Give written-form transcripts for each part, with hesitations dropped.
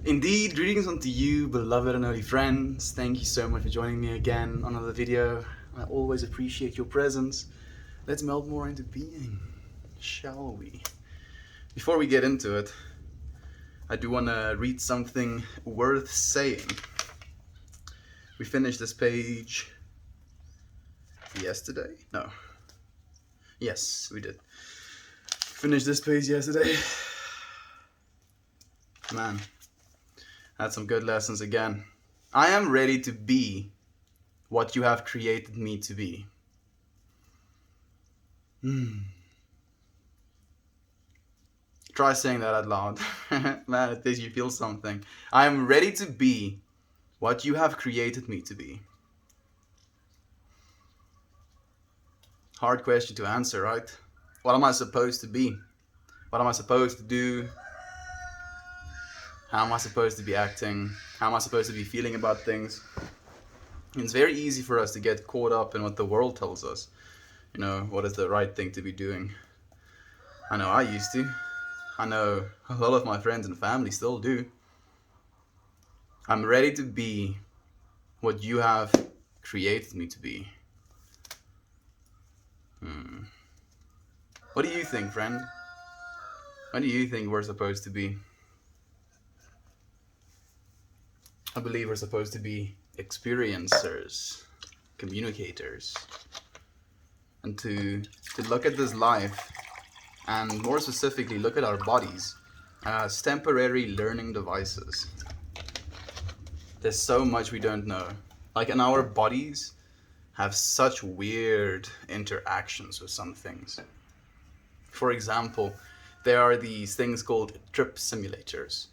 Indeed, greetings unto you, beloved and holy friends. Thank you so much for joining me again on another video. I always appreciate your presence. Let's meld more into being, shall we? Before we get into it, I do want to read something worth saying. We finished this page yesterday? No. Yes, we did. Finished this page yesterday. Man, had some good lessons again. I am ready to be what you have created me to be. Try saying that out loud. Man, it makes you feel something. I am ready to be what you have created me to be. Hard question to answer, right? What am I supposed to be? What am I supposed to do? How am I supposed to be acting? How am I supposed to be feeling about things? And it's very easy for us to get caught up in what the world tells us. You know, what is the right thing to be doing? I know I used to. I know a lot of my friends and family still do. I'm ready to be what you have created me to be. What do you think, friend? What do you think we're supposed to be? I believe we're supposed to be experiencers, communicators, and to look at this life, and more specifically look at our bodies as temporary learning devices. There's so much we don't know. Like, in our bodies have such weird interactions with some things. For example, there are these things called trip simulators,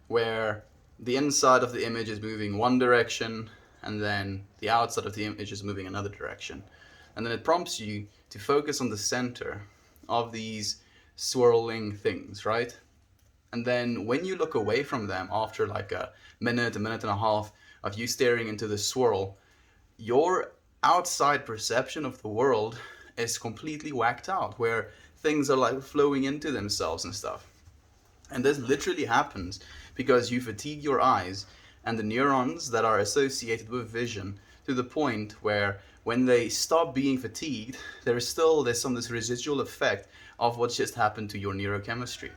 where the inside of the image is moving one direction, and then the outside of the image is moving another direction. And then it prompts you to focus on the center of these swirling things, right? And then when you look away from them after like a minute and a half of you staring into the swirl, your outside perception of the world is completely whacked out, where things are like flowing into themselves and stuff. And this literally happens because you fatigue your eyes and the neurons that are associated with vision to the point where when they stop being fatigued, there's this residual effect of what just happened to your neurochemistry.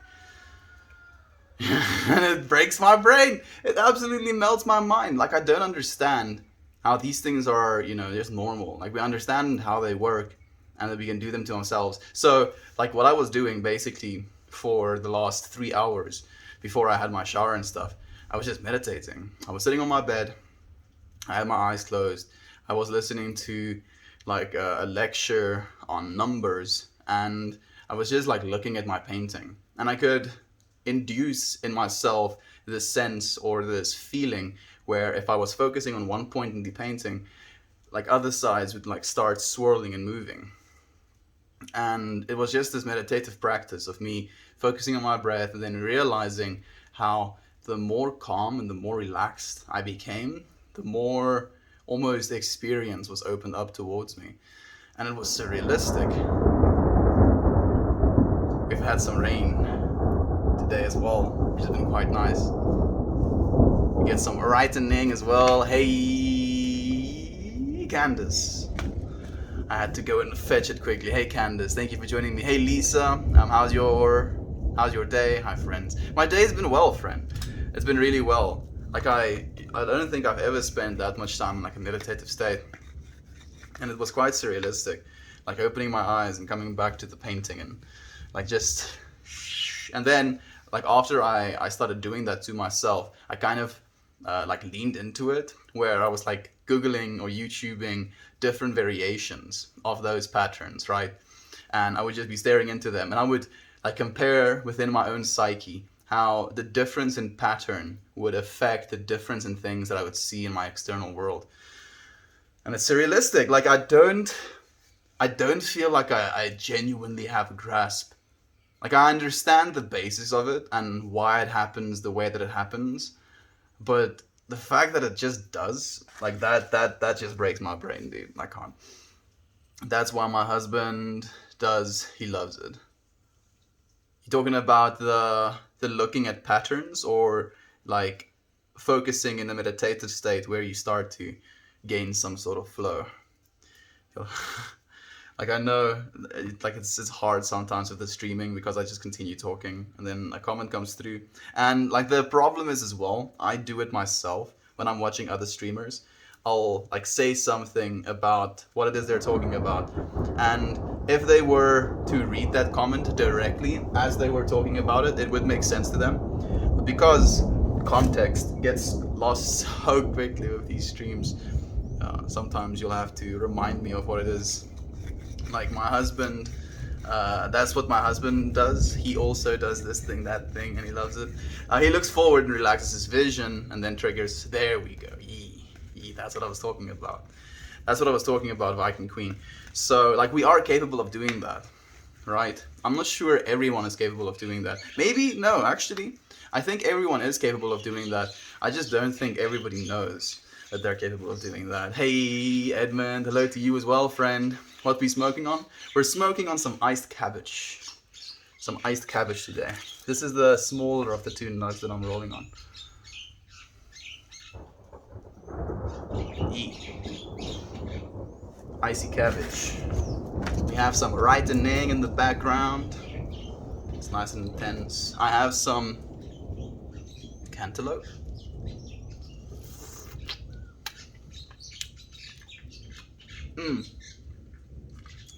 And it breaks my brain. It absolutely melts my mind. Like, I don't understand how these things are, just normal. Like, we understand how they work and that we can do them to ourselves. So, like, what I was doing basically for the last 3 hours before I had my shower and stuff, I was just meditating. I was sitting on my bed. I had my eyes closed. I was listening to like a lecture on numbers, and I was just like looking at my painting, and I could induce in myself this sense or this feeling where if I was focusing on one point in the painting, like other sides would like start swirling and moving. And it was just this meditative practice of me focusing on my breath and then realizing how the more calm and the more relaxed I became, the more almost the experience was opened up towards me. And it was surrealistic. We've had some rain today as well, which has been quite nice. We get some brightening as well. Hey, Candace. I had to go and fetch it quickly. Hey, Candace, thank you for joining me. Hey, Lisa, how's your day? Hi, friends. My day's been well, friend. It's been really well. Like, I don't think I've ever spent that much time in like a meditative state, and it was quite surrealistic. Like opening my eyes and coming back to the painting and like just, and then like after I started doing that to myself, I kind of like leaned into it, where I was like Googling or YouTubing different variations of those patterns, right? And I would just be staring into them, and I would like compare within my own psyche how the difference in pattern would affect the difference in things that I would see in my external world. And it's surrealistic. Like, I don't feel like I genuinely have a grasp. Like, I understand the basis of it and why it happens the way that it happens, but the fact that it just does, like, that just breaks my brain, dude. I can't. That's why my husband does, he loves it. You talking about the looking at patterns, or like focusing in a meditative state where you start to gain some sort of flow. Like I know, it's hard sometimes with the streaming because I just continue talking and then a comment comes through, and like the problem is as well, I do it myself when I'm watching other streamers. I'll like say something about what it is they're talking about, and if they were to read that comment directly as they were talking about it, it would make sense to them. But because context gets lost so quickly with these streams, sometimes you'll have to remind me of what it is. Like my husband, that's what my husband does. He also does this thing, that thing, and he loves it. He looks forward and relaxes his vision, and then triggers. There we go. That's what I was talking about. That's what I was talking about, Viking Queen. So, like, we are capable of doing that, right? I'm not sure everyone is capable of doing that. Maybe, no, actually, I think everyone is capable of doing that. I just don't think everybody knows that they're capable of doing that. Hey, Edmund, hello to you as well, friend. What we smoking on? We're smoking on some iced cabbage. Some iced cabbage today. This is the smaller of the two nuts that I'm rolling on. Icy cabbage. We have some writing in the background. It's nice and intense. I have some cantaloupe.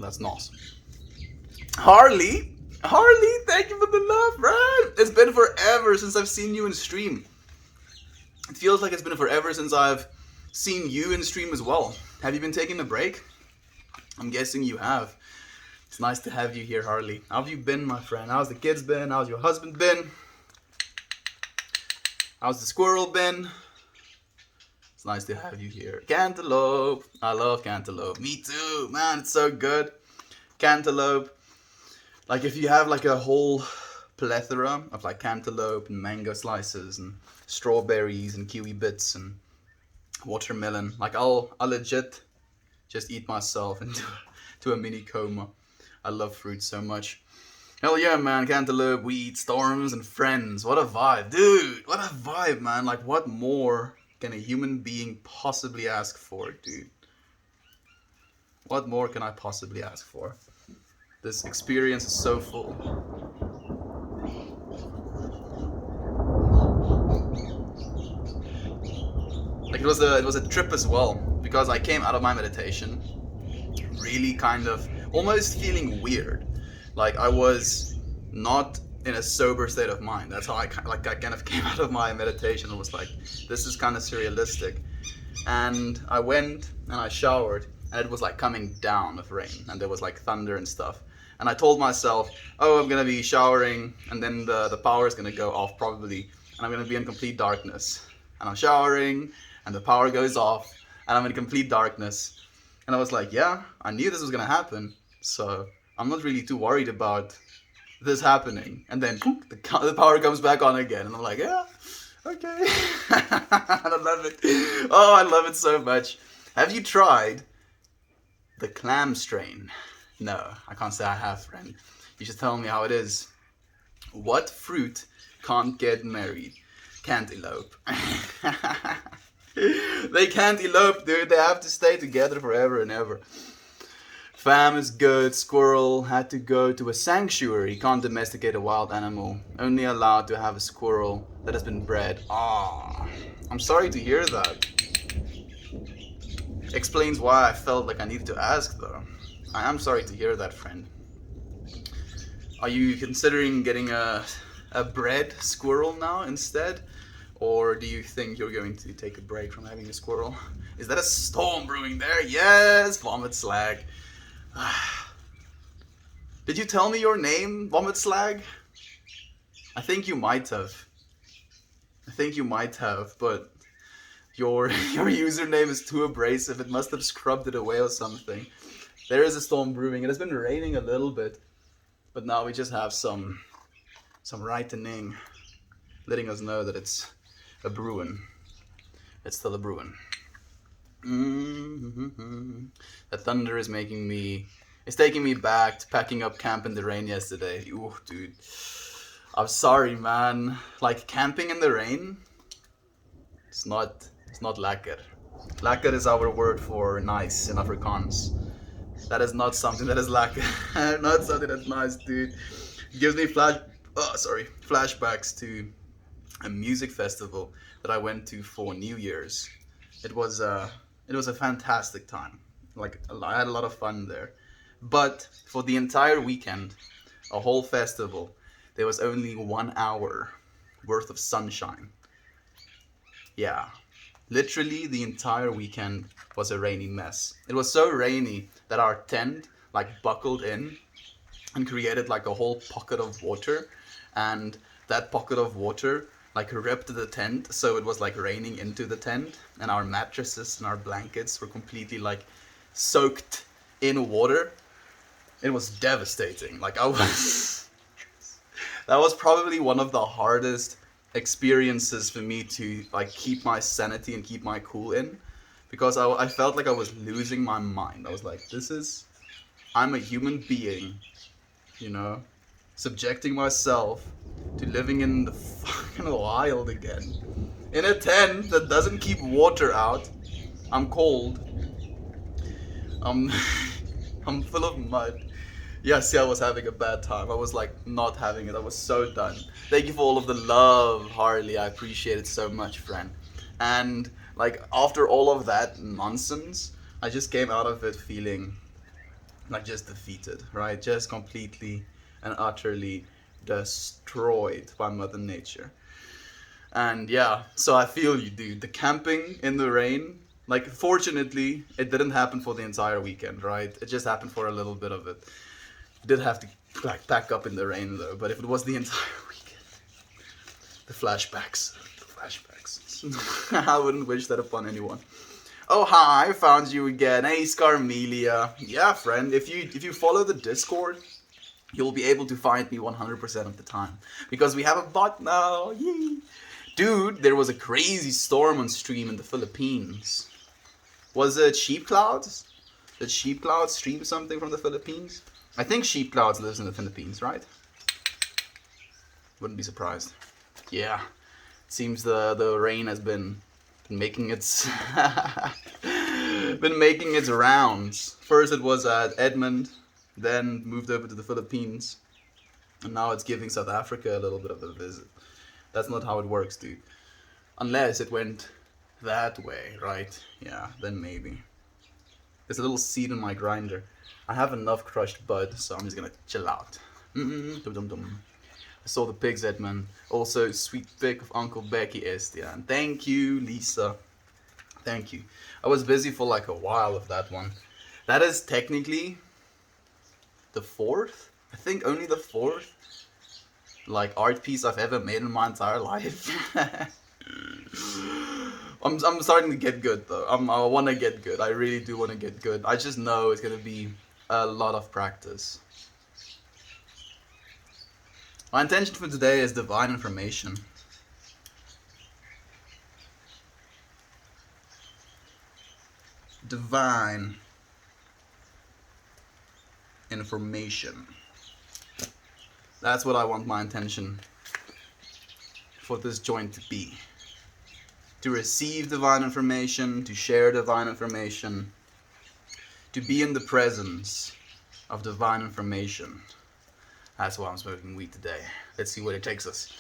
That's nice. Harley, thank you for the love, right? It's been forever since I've seen you in stream. It feels like it's been forever since I've seen you in stream as well. Have you been taking a break? I'm guessing you have. It's nice to have you here, Harley. How have you been, my friend? How's the kids been? How's your husband been? How's the squirrel been? It's nice to have you here. Cantaloupe. I love cantaloupe. Me too, man. It's so good. Cantaloupe. Like if you have like a whole plethora of like cantaloupe and mango slices and strawberries and kiwi bits and watermelon, like I'll legit just eat myself into a mini coma. I love fruit so much. Hell yeah, man. Cantaloupe, weed, storms, and friends. What a vibe, dude. What a vibe, man. Like, what more can a human being possibly ask for, dude? What more can I possibly ask for? This experience is so full. Like it was a trip as well, because I came out of my meditation really kind of almost feeling weird. Like I was not in a sober state of mind. That's how I kind of came out of my meditation and was like, this is kind of surrealistic. And I went and I showered, and it was like coming down with rain, and there was like thunder and stuff. And I told myself, oh, I'm gonna be showering, and then the power is gonna go off probably, and I'm gonna be in complete darkness. And I'm showering, and the power goes off, and I'm in complete darkness. And I was like, yeah, I knew this was gonna happen, so I'm not really too worried about this happening. And then the power comes back on again, and I'm like, yeah, okay. I love it. Oh, I love it so much. Have you tried the clam strain? No, I can't say I have, friend. You should tell me how it is. What fruit can't get married? Cantaloupe. They can't elope, dude. They have to stay together forever and ever. Fam is good. Squirrel had to go to a sanctuary. Can't domesticate a wild animal. Only allowed to have a squirrel that has been bred. Ah, I'm sorry to hear that. Explains why I felt like I needed to ask, though. I am sorry to hear that, friend. Are you considering getting a bred squirrel now instead? Or do you think you're going to take a break from having a squirrel? Is that a storm brewing there? Yes, Vomit Slag. Did you tell me your name, Vomit Slag? I think you might have. But your username is too abrasive. It must have scrubbed it away or something. There is a storm brewing. It has been raining a little bit, but now we just have some writing letting us know that it's a brewing. It's still a brewing. Mm-hmm. The thunder is it's taking me back to packing up camp in the rain yesterday. Ooh, dude. I'm sorry, man. Like, camping in the rain, It's not lekker. Lekker is our word for nice in Afrikaans. That is not something that is lekker. Not something that's nice, dude. It gives me flashbacks to a music festival that I went to for New Year's. It was a fantastic time. Like I had a lot of fun there. But for the entire weekend, a whole festival, there was only 1 hour worth of sunshine. Yeah, literally the entire weekend was a rainy mess. It was so rainy that our tent like buckled in and created like a whole pocket of water, and that pocket of water like ripped the tent, so it was like raining into the tent, and our mattresses and our blankets were completely like soaked in water. It was devastating. Like I was that was probably one of the hardest experiences for me to like keep my sanity and keep my cool in, because I felt like I was losing my mind. I was like, I'm a human being, you know, subjecting myself to living in the fucking wild again. In a tent that doesn't keep water out. I'm cold. I'm, I'm full of mud. Yes, I was having a bad time. I was like not having it. I was so done. Thank you for all of the love, Harley. I appreciate it so much, friend. And like after all of that nonsense, I just came out of it feeling like just defeated, right? Just completely and utterly destroyed by Mother Nature. And yeah, so I feel you, dude. The camping in the rain, like fortunately, it didn't happen for the entire weekend, right? It just happened for a little bit of it. Did have to like pack up in the rain though, but if it was the entire weekend, the flashbacks. I wouldn't wish that upon anyone. Oh hi, I found you again. Hey Scarmelia. Yeah, friend, if you follow the Discord, you'll be able to find me 100% of the time, because we have a bot now. Yay. Dude, there was a crazy storm on stream in the Philippines. Was it Sheep Clouds? Did Sheep Clouds stream something from the Philippines? I think Sheep Clouds lives in the Philippines, right? Wouldn't be surprised. Yeah, it seems the rain has been making its rounds. First it was at Edmond, then moved over to the Philippines, and now it's giving South Africa a little bit of a visit. That's not how it works, dude. Unless it went that way, right? Yeah, then maybe. There's a little seed in my grinder. I have enough crushed bud, so I'm just gonna chill out. I saw the pigs, Edmund. Also, sweet pic of Uncle Becky Estian. Thank you, Lisa. Thank you. I was busy for like a while with that one. That is technically the fourth? I think only the fourth like art piece I've ever made in my entire life. I'm starting to get good though. I want to get good. I really do want to get good. I just know it's gonna be a lot of practice. My intention for today is divine information. Divine information. That's what I want my intention for this joint to be. To receive divine information, to share divine information, to be in the presence of divine information. That's why I'm smoking weed today. Let's see where it takes us.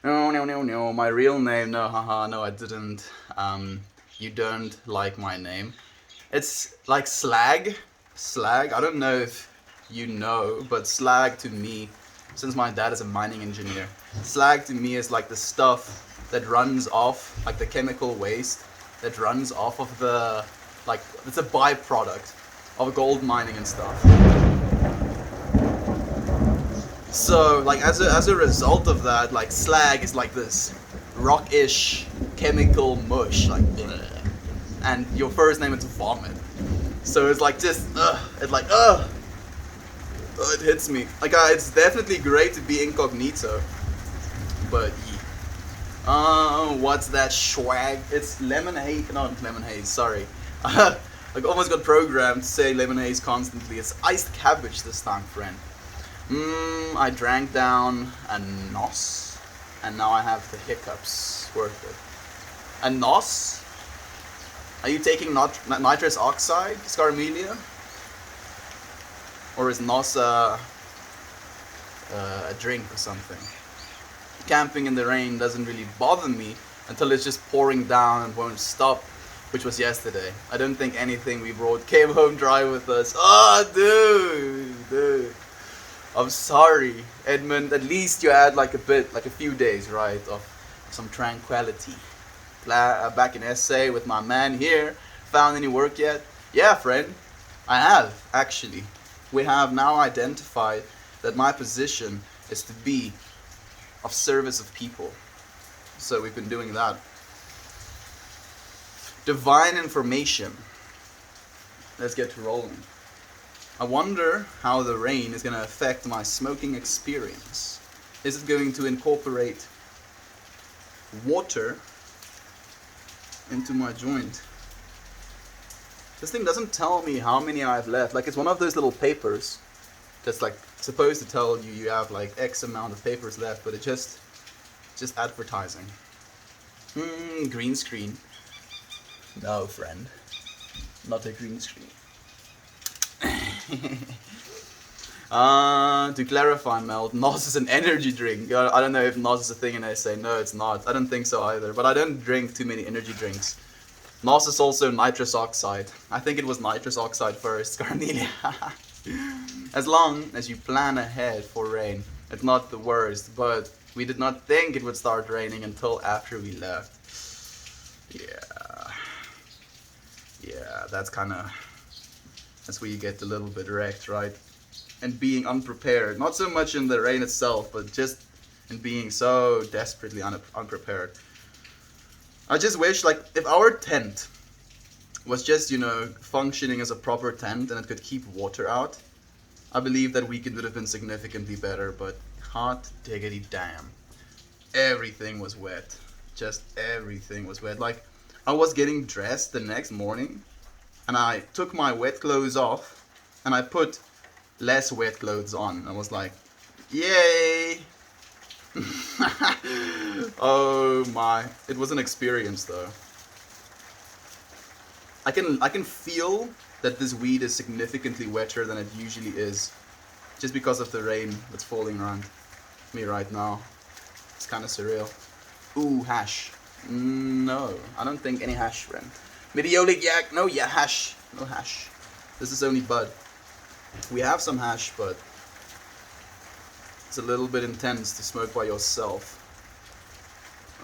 No. My real name, no, haha, no, I didn't. You don't like my name. It's like slag. Slag, I don't know if you know, but slag to me, since my dad is a mining engineer, slag to me is like the stuff that runs off, like the chemical waste that runs off of the, like, it's a byproduct of gold mining and stuff. So, like, as a result of that, like, slag is like this rock-ish chemical mush, like, and your first name is vomit. So it's like just, it hits me. Like, it's definitely great to be incognito, but what's that swag? It's lemon haze, not lemon haze, sorry. Like, almost got programmed to say lemon haze constantly. It's iced cabbage this time, friend. I drank down a nos, and now I have the hiccups. Worth it. A NOS? Are you taking nitrous oxide, Scarmelia? Or is NOS a drink or something? Camping in the rain doesn't really bother me until it's just pouring down and won't stop, which was yesterday. I don't think anything we brought came home dry with us. Oh, dude. I'm sorry, Edmund. At least you had like a few days, right, of some tranquility. Back in SA with my man here. Found any work yet? Yeah, friend. I have, actually. We have now identified that my position is to be of service of people. So we've been doing that. Divine information. Let's get to rolling. I wonder how the rain is going to affect my smoking experience. Is it going to incorporate water into my joint? This thing doesn't tell me how many I've left. Like, it's one of those little papers that's like supposed to tell you you have like X amount of papers left, but it's just advertising. Green screen. No, friend. Not a green screen. To clarify, Mel, NOS is an energy drink. I don't know if NOS is a thing in SA. No, it's not. I don't think so either. But I don't drink too many energy drinks. NOS is also nitrous oxide. I think it was nitrous oxide first, Carnelia. As long as you plan ahead for rain, it's not the worst. But we did not think it would start raining until after we left. Yeah, that's where you get a little bit wrecked, right? And being unprepared. Not so much in the rain itself, but just in being so desperately unprepared. I just wish, like, if our tent was just, functioning as a proper tent and it could keep water out, I believe that weekend would have been significantly better, but hot diggity damn. Everything was wet. Just everything was wet. Like, I was getting dressed the next morning, and I took my wet clothes off, and I put less wet clothes on. I was like, yay! Oh my. It was an experience though. I can feel that this weed is significantly wetter than it usually is, just because of the rain that's falling around me right now. It's kind of surreal. Ooh, hash. No, I don't think any hash, friend. Meteolic yak, no, yeah, hash. No hash. This is only bud. We have some hash, but it's a little bit intense to smoke by yourself.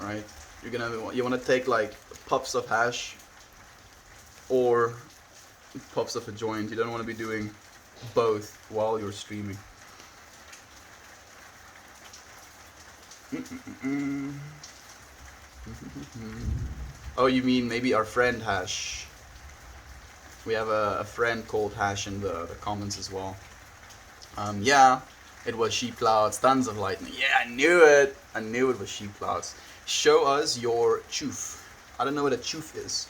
Alright? You wanna take like puffs of hash or puffs of a joint. You don't want to be doing both while you're streaming. Oh, you mean maybe our friend Hash? We have a friend called Hash in the comments as well. Yeah, it was sheep clouds, tons of lightning. Yeah, I knew it. I knew it was sheep clouds. Show us your choof. I don't know what a choof is.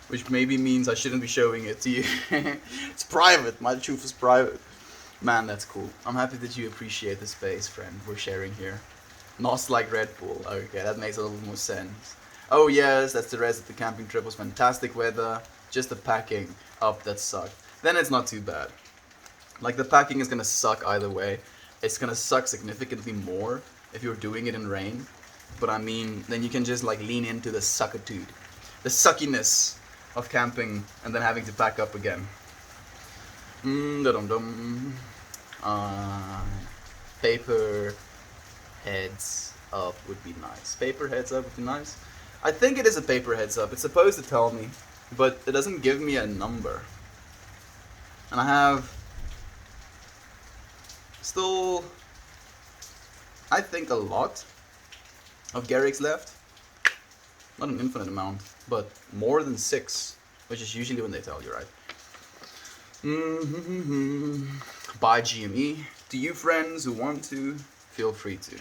Which maybe means I shouldn't be showing it to you. It's private. My choof is private. Man, that's cool. I'm happy that you appreciate the space, friend, we're sharing here. Not like Red Bull. Okay, that makes a little more sense. Oh yes, that's the rest of the camping trip. Was fantastic weather. Just the packing up that sucked. Then it's not too bad. Like, the packing is gonna suck either way. It's gonna suck significantly more if you're doing it in rain. But I mean, then you can just like lean into the suckitude. The suckiness of camping and then having to pack up again. Paper heads up would be nice. Paper heads up would be nice. I think it is a paper heads up. It's supposed to tell me, but it doesn't give me a number. And I have still, I think, a lot of Garrick's left. Not an infinite amount, but more than 6, which is usually when they tell you, right? Buy GME. To you friends who want to, feel free to.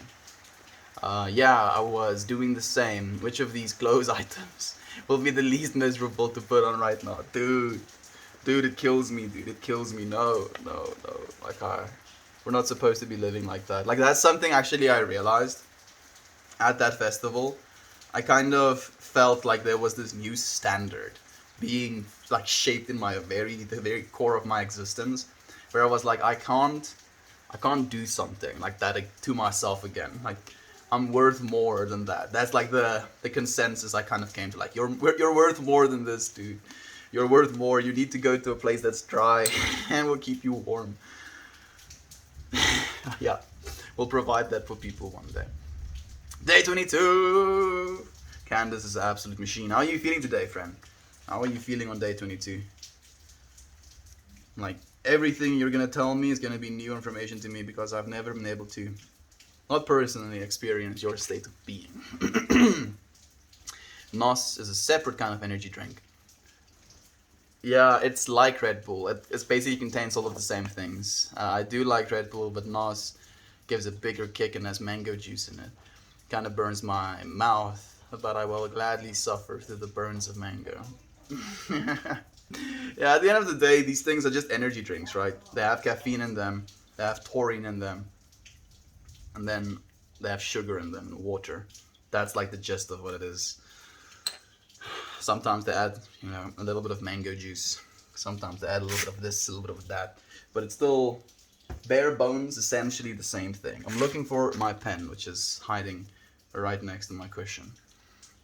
Yeah, I was doing the same. Which of these clothes items will be the least miserable to put on right now? Dude, it kills me, dude. It kills me. No. Like, we're not supposed to be living like that. Like, that's something actually I realized at that festival. I kind of felt like there was this new standard being like shaped in the very core of my existence, where I was like, I can't do something like that to myself again. Like, I'm worth more than that. That's like the consensus I kind of came to. Like, you're worth more than this, dude. You're worth more. You need to go to a place that's dry and will keep you warm. Yeah, we'll provide that for people one day. Day 22. Candace is an absolute machine. How are you feeling today, friend? How are you feeling on day 22? Like, everything you're gonna tell me is gonna be new information to me because I've never been able to, not personally, experience your state of being. NOS is a separate kind of energy drink. Yeah, it's like Red Bull. It basically contains all of the same things. I do like Red Bull, but NOS gives a bigger kick and has mango juice in it. Kind of burns my mouth, but I will gladly suffer through the burns of mango. Yeah, at the end of the day, these things are just energy drinks, right? They have caffeine in them, they have taurine in them, and then they have sugar in them and water. That's like the gist of what it is. Sometimes they add, a little bit of mango juice. Sometimes they add a little bit of this, a little bit of that. But it's still bare bones, essentially the same thing. I'm looking for my pen, which is hiding right next to my cushion.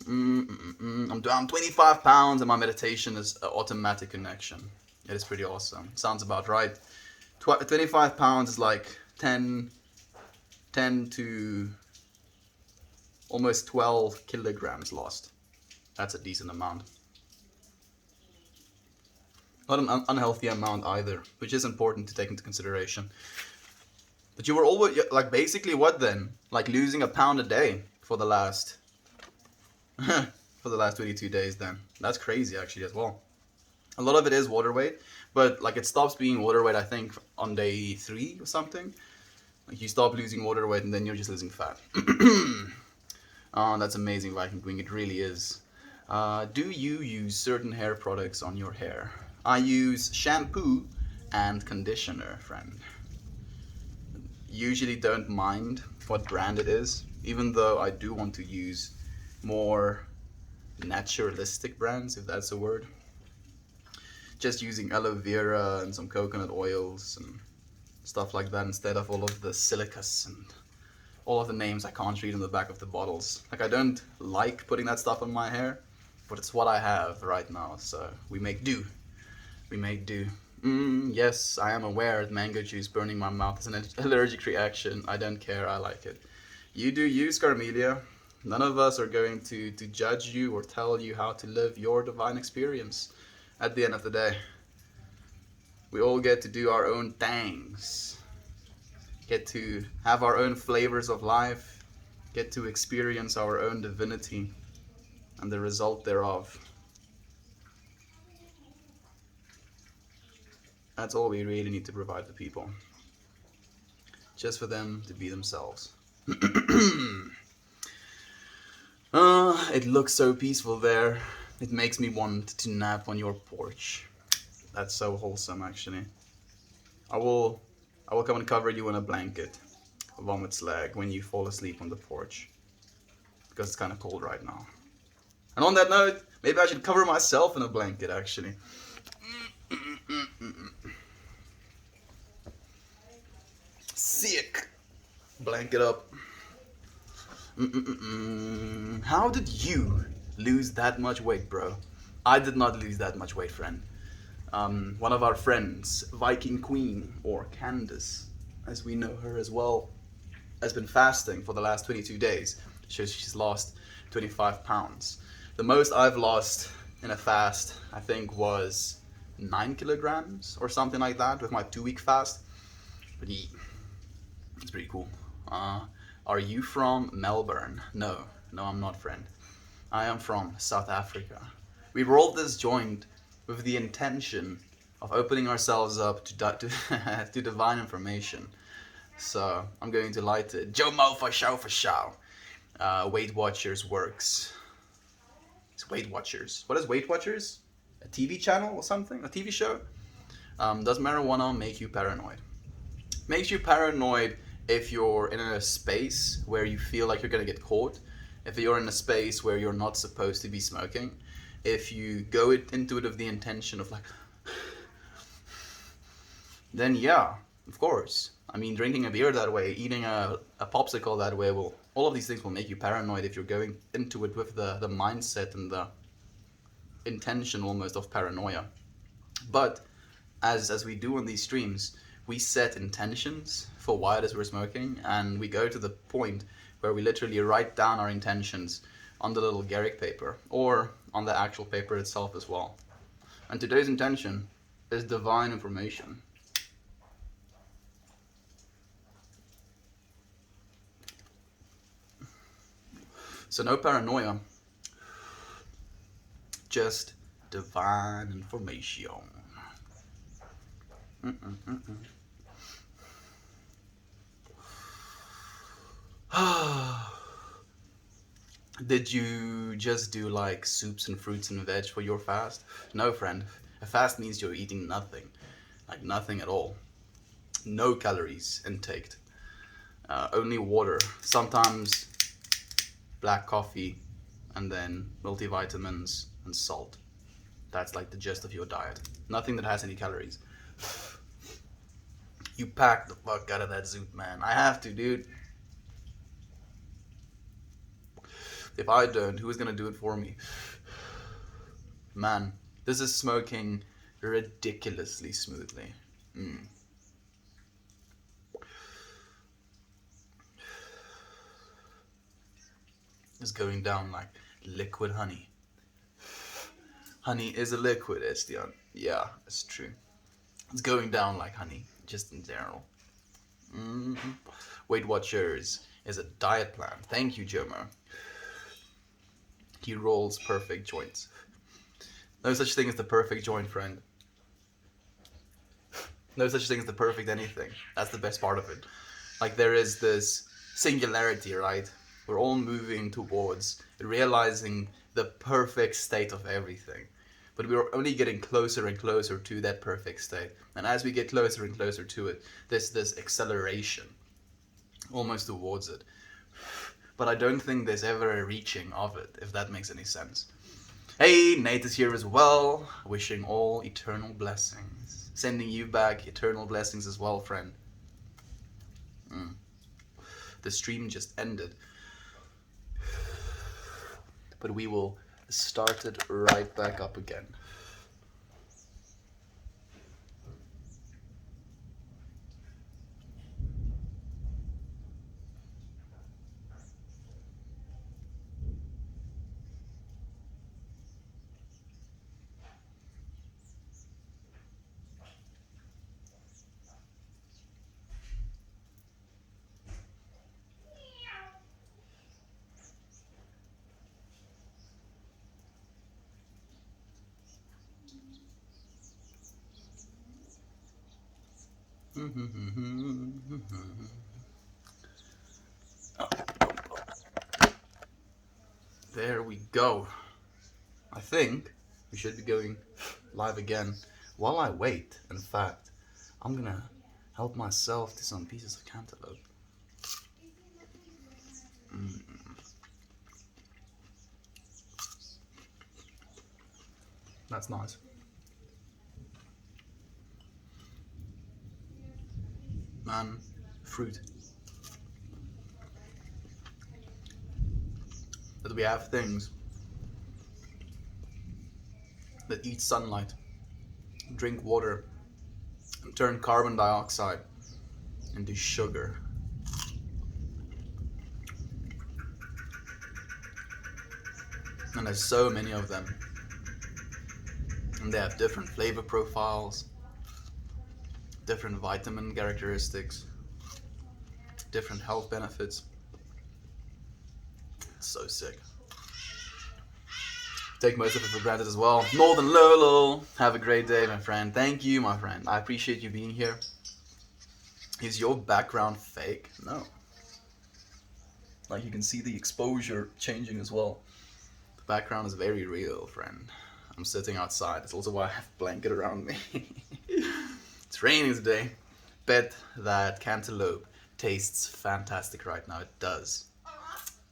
I'm down 25 pounds and my meditation is an automatic connection. It is pretty awesome. Sounds about right. 25 pounds is like 10 to almost 12 kilograms lost. That's a decent amount. Not an unhealthy amount either, which is important to take into consideration. But you were always, like, basically what then? Like losing a pound a day for the last 22 days then. That's crazy actually as well. A lot of it is water weight, but like it stops being water weight I think on day 3 or something. Like you stop losing water weight and then you're just losing fat. Oh, that's amazing, Viking Queen. It really is. Do you use certain hair products on your hair? I use shampoo and conditioner, friend. Usually don't mind what brand it is, even though I do want to use more naturalistic brands, if that's a word. Just using aloe vera and some coconut oils and stuff like that instead of all of the silicas and all of the names I can't read on the back of the bottles. Like, I don't like putting that stuff on my hair, but it's what I have right now, so we make do. We make do. Yes, I am aware that mango juice burning my mouth is an allergic reaction. I don't care, I like it. You do you, Scarmelia. None of us are going to judge you or tell you how to live your divine experience at the end of the day. We all get to do our own things. Get to have our own flavors of life. Get to experience our own divinity and the result thereof. That's all we really need to provide for people. Just for them to be themselves. It looks so peaceful there. It makes me want to nap on your porch. That's so wholesome, actually. I will come and cover you in a blanket, a vomit slag, when you fall asleep on the porch. Because it's kind of cold right now. And on that note, maybe I should cover myself in a blanket, actually. Sick. Blanket up. How did you lose that much weight, bro? I did not lose that much weight, friend. One of our friends, Viking Queen, or Candace, as we know her as well, has been fasting for the last 22 days. She's lost 25 pounds. The most I've lost in a fast, I think, was 9 kilograms or something like that with my 2-week fast. But yeah, it's pretty cool. Are you from Melbourne? No, I'm not, friend. I am from South Africa. We rolled this joint with the intention of opening ourselves up to divine information. So I'm going to light it. Joe Mo for show. Weight Watchers works. It's Weight Watchers. What is Weight Watchers? A TV channel or something? A TV show? Does marijuana make you paranoid? Makes you paranoid if you're in a space where you feel like you're gonna get caught if you're in a space where you're not supposed to be smoking, if you go into it with the intention of like, then yeah, of course. I mean, drinking a beer that way, eating a popsicle that way, all of these things will make you paranoid if you're going into it with the mindset and the intention almost of paranoia. But as we do on these streams, we set intentions for why it is we're smoking, and we go to the point where we literally write down our intentions on the little Garrick paper or on the actual paper itself as well. And today's intention is divine information. So no paranoia, just divine information. Did you just do like soups and fruits and veg for your fast? No, friend. A fast means you're eating nothing. Like nothing at all. No calories intaked. Only water. Sometimes black coffee, and then multivitamins and salt. That's like the gist of your diet. Nothing that has any calories. You pack the fuck out of that zoot, man. I have to, dude. If I don't, who's gonna do it for me? Man, this is smoking ridiculously smoothly. It's going down like liquid honey. Honey is a liquid, Estian. Yeah, it's true. It's going down like honey, just in general. Weight Watchers is a diet plan. Thank you, Jomo. He rolls perfect joints. No such thing as the perfect joint, friend. No such thing as the perfect anything. That's the best part of it. Like, there is this singularity, right? We're all moving towards realizing the perfect state of everything. But we're only getting closer and closer to that perfect state. And as we get closer and closer to it, there's this acceleration almost towards it. But I don't think there's ever a reaching of it, if that makes any sense. Hey, Nate is here as well, wishing all eternal blessings. Sending you back eternal blessings as well, friend. The stream just ended. But we will start it right back up again. There we go. I think we should be going live again. While I wait, in fact, I'm gonna help myself to some pieces of cantaloupe. That's nice. Man, fruit. That we have things that eat sunlight, drink water, and turn carbon dioxide into sugar. And there's so many of them. And they have different flavor profiles, different vitamin characteristics, different health benefits. It's so sick. Take most of it for granted as well. Northern Lolo, have a great day, my friend. Thank you, my friend. I appreciate you being here. Is your background fake? No. Like, you can see the exposure changing as well. The background is very real, friend. I'm sitting outside. It's also why I have a blanket around me. It's raining today. Bet that cantaloupe tastes fantastic right now. It does.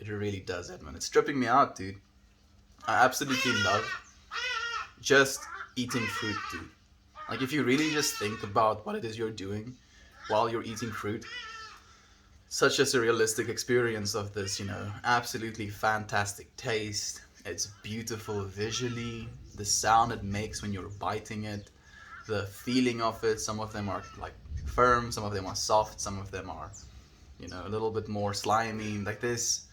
It really does, Edmund. It's tripping me out, dude. I absolutely love just eating fruit, dude. Like, if you really just think about what it is you're doing while you're eating fruit, such a surrealistic experience of this, absolutely fantastic taste. It's beautiful visually, the sound it makes when you're biting it, the feeling of it. Some of them are like firm, some of them are soft, some of them are, a little bit more slimy. Like this,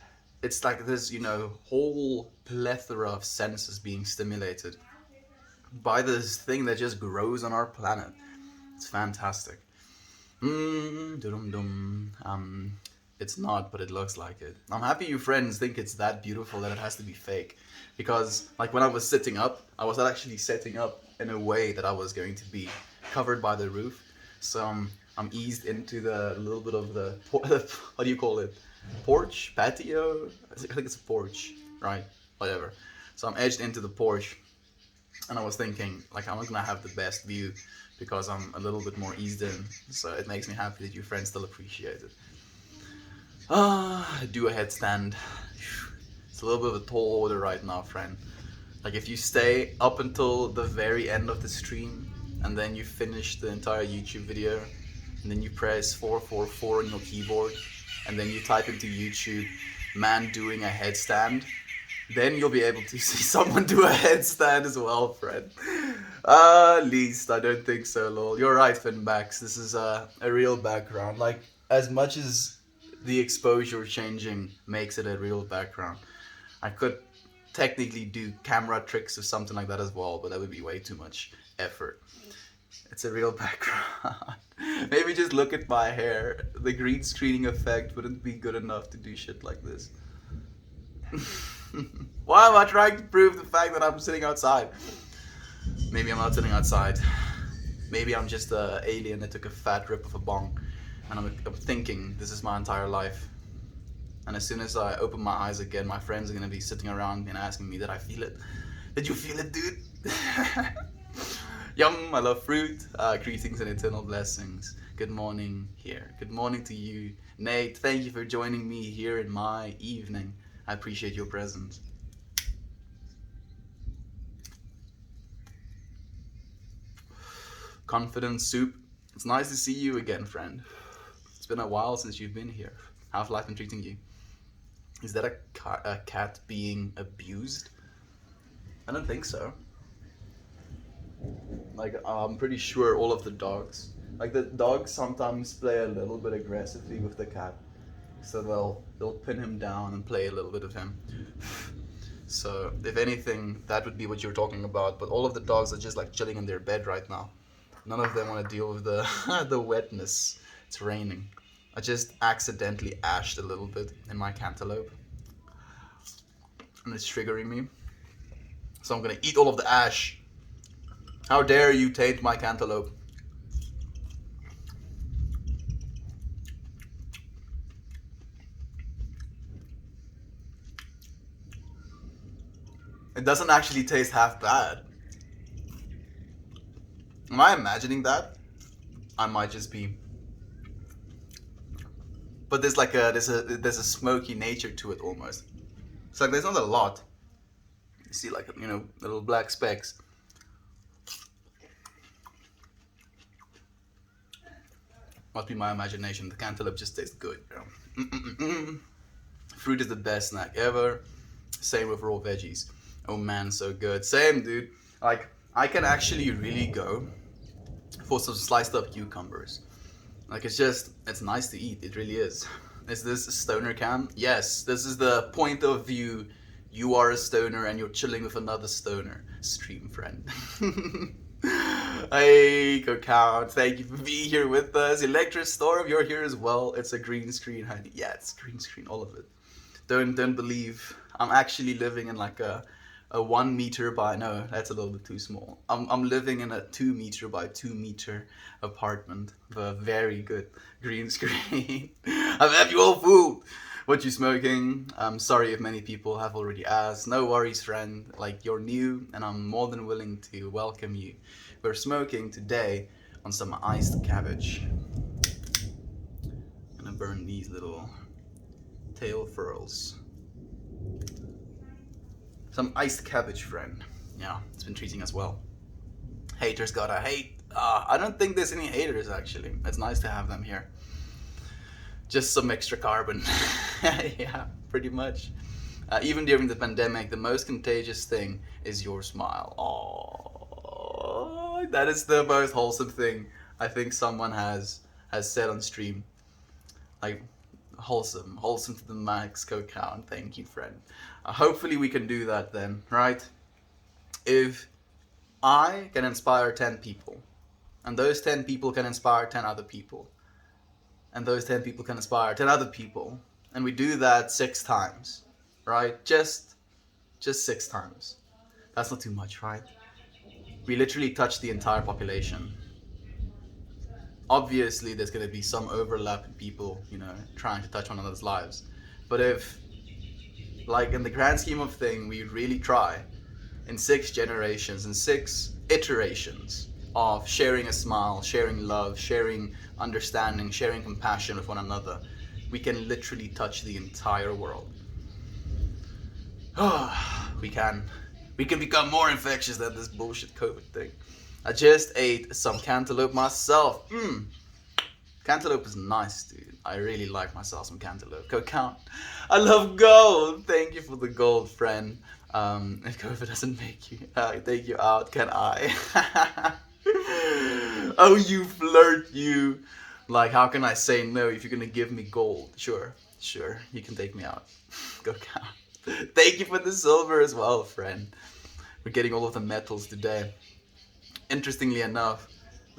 it's like this, whole plethora of senses being stimulated by this thing that just grows on our planet. It's fantastic. It's not, but it looks like it. I'm happy you friends think it's that beautiful that it has to be fake. Because, like, when I was sitting up, I was not actually setting up in a way that I was going to be covered by the roof. So I'm eased into the little bit of the, what do you call it? Porch? Patio? I think it's a porch, right? Whatever. So I'm edged into the porch. And I was thinking, like, I'm not gonna have the best view because I'm a little bit more eased in. So it makes me happy that you friends still appreciate it. Do a headstand. It's a little bit of a tall order right now, friend. Like, if you stay up until the very end of the stream and then you finish the entire YouTube video and then you press 444 on your keyboard and then you type into YouTube, man doing a headstand, then you'll be able to see someone do a headstand as well, friend. Least, I don't think so, lol. You're right, Finbacks. This is a real background. Like, as much as the exposure changing makes it a real background, I could technically do camera tricks or something like that as well, but that would be way too much effort. It's a real background. Maybe just look at my hair. The green screening effect wouldn't be good enough to do shit like this. Why am I trying to prove the fact that I'm sitting outside? Maybe I'm not sitting outside. Maybe I'm just an alien that took a fat rip of a bong. And I'm thinking this is my entire life. And as soon as I open my eyes again, my friends are going to be sitting around and asking me, did I feel it? Did you feel it, dude? Yum, I love fruit. Greetings and eternal blessings. Good morning here. Good morning to you. Nate, thank you for joining me here in my evening. I appreciate your presence. Confident Soup. It's nice to see you again, friend. It's been a while since you've been here. How's life been treating you? Is that a cat being abused? I don't think so. Like, I'm pretty sure all of the dogs, like the dogs sometimes play a little bit aggressively with the cat. So they'll pin him down and play a little bit of him. So if anything, that would be what you're talking about. But all of the dogs are just like chilling in their bed right now. None of them want to deal with the the wetness. It's raining. I just accidentally ashed a little bit in my cantaloupe, and it's triggering me. So I'm gonna eat all of the ash. How dare you taint my cantaloupe? It doesn't actually taste half bad. Am I imagining that? I might just be. But there's like there's a smoky nature to it almost. It's like there's not a lot. You see like little black specks. Must be my imagination. The cantaloupe just tastes good. Fruit is the best snack ever. Same with raw veggies. Oh man, so good. Same, dude. Like, I can actually really go for some sliced up cucumbers. Like, it's nice to eat. It really is. Is this a stoner cam? Yes, this is the point of view. You are a stoner and you're chilling with another stoner. Stream friend. Hey, Cacao, thank you for being here with us. Electric Storm, you're here as well. It's a green screen, honey. Yeah, it's green screen, all of it. Don't believe I'm actually living in like a 1 meter by, no, that's a little bit too small. I'm living in a 2 meter by 2 meter apartment with a very good green screen. I've had you all fooled. What you smoking? I'm sorry if many people have already asked. No worries, friend. Like, you're new and I'm more than willing to welcome you. We're smoking today on some iced cabbage. I'm gonna burn these little tail furls. Some iced cabbage, friend. Yeah, it's been treating us well. Haters gotta hate. I don't think there's any haters actually. It's nice to have them here. Just some extra carbon. Yeah, pretty much. Even during the pandemic, the most contagious thing is your smile. Oh, that is the most wholesome thing I think someone has said on stream. Like, wholesome to the max. Go count. Thank you, friend. Hopefully we can do that then, right? If I can inspire 10 people, and those 10 people can inspire 10 other people, and those 10 people can inspire 10 other people, and we do that 6 times, right? Just 6 times. That's not too much, right? We literally touch the entire population. Obviously, there's going to be some overlap in people, trying to touch one another's lives. But if, like, in the grand scheme of things, we really try, in 6 generations, in 6 iterations of sharing a smile, sharing love, sharing understanding, sharing compassion with one another, we can literally touch the entire world. we can become more infectious than this bullshit COVID thing. I just ate some cantaloupe myself. Cantaloupe is nice, dude. I really like myself some cantaloupe. Go count. I love gold. Thank you for the gold, friend. If COVID doesn't make you take you out, can I? Oh, you flirt, you. Like, how can I say no if you're gonna give me gold? Sure, you can take me out. Go count. Thank you for the silver as well, friend. We're getting all of the metals today. Interestingly enough,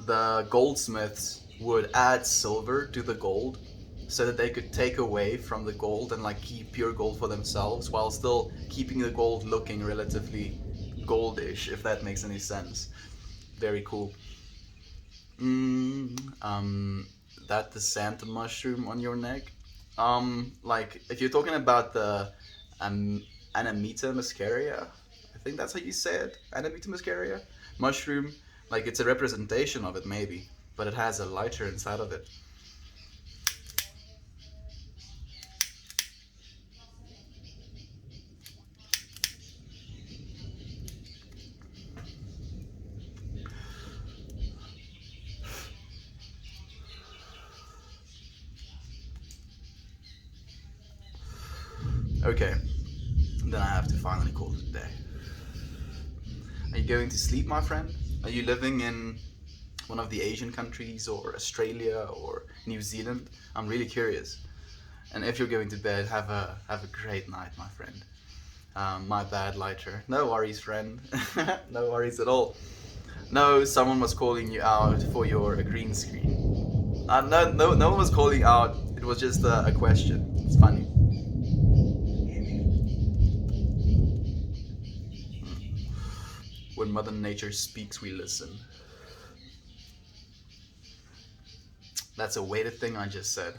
the goldsmiths would add silver to the gold so that they could take away from the gold and like keep pure gold for themselves while still keeping the gold looking relatively goldish, if that makes any sense. Very cool. That the Santa mushroom on your neck. Like if you're talking about the Amanita muscaria, I think that's how you say it. Amanita muscaria mushroom. Like it's a representation of it maybe, but it has a lighter inside of it. Okay, then I have to finally call it a day. Are you going to sleep, my friend? Are you living in one of the Asian countries or Australia or New Zealand? I'm really curious. And if you're going to bed, have a great night, my friend. My bad, lighter. No worries, friend. No worries at all. No, someone was calling you out for your green screen. No one was calling out. It was just a question. It's funny. When Mother Nature speaks, we listen. That's a weighted thing I just said.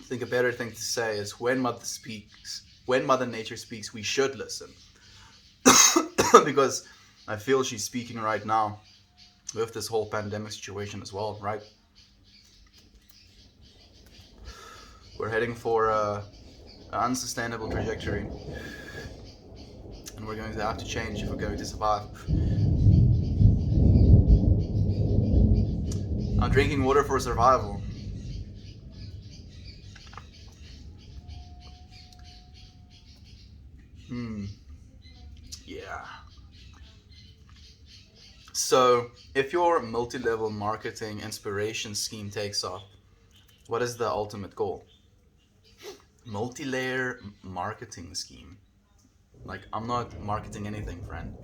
I think a better thing to say is when Mother Nature speaks, we should listen. Because I feel she's speaking right now with this whole pandemic situation as well, right? We're heading for an unsustainable trajectory. And we're going to have to change if we're going to survive. I'm drinking water for survival. Yeah. So, if your multi-level marketing inspiration scheme takes off, what is the ultimate goal? Multi-layer marketing scheme. Like, I'm not marketing anything, friend,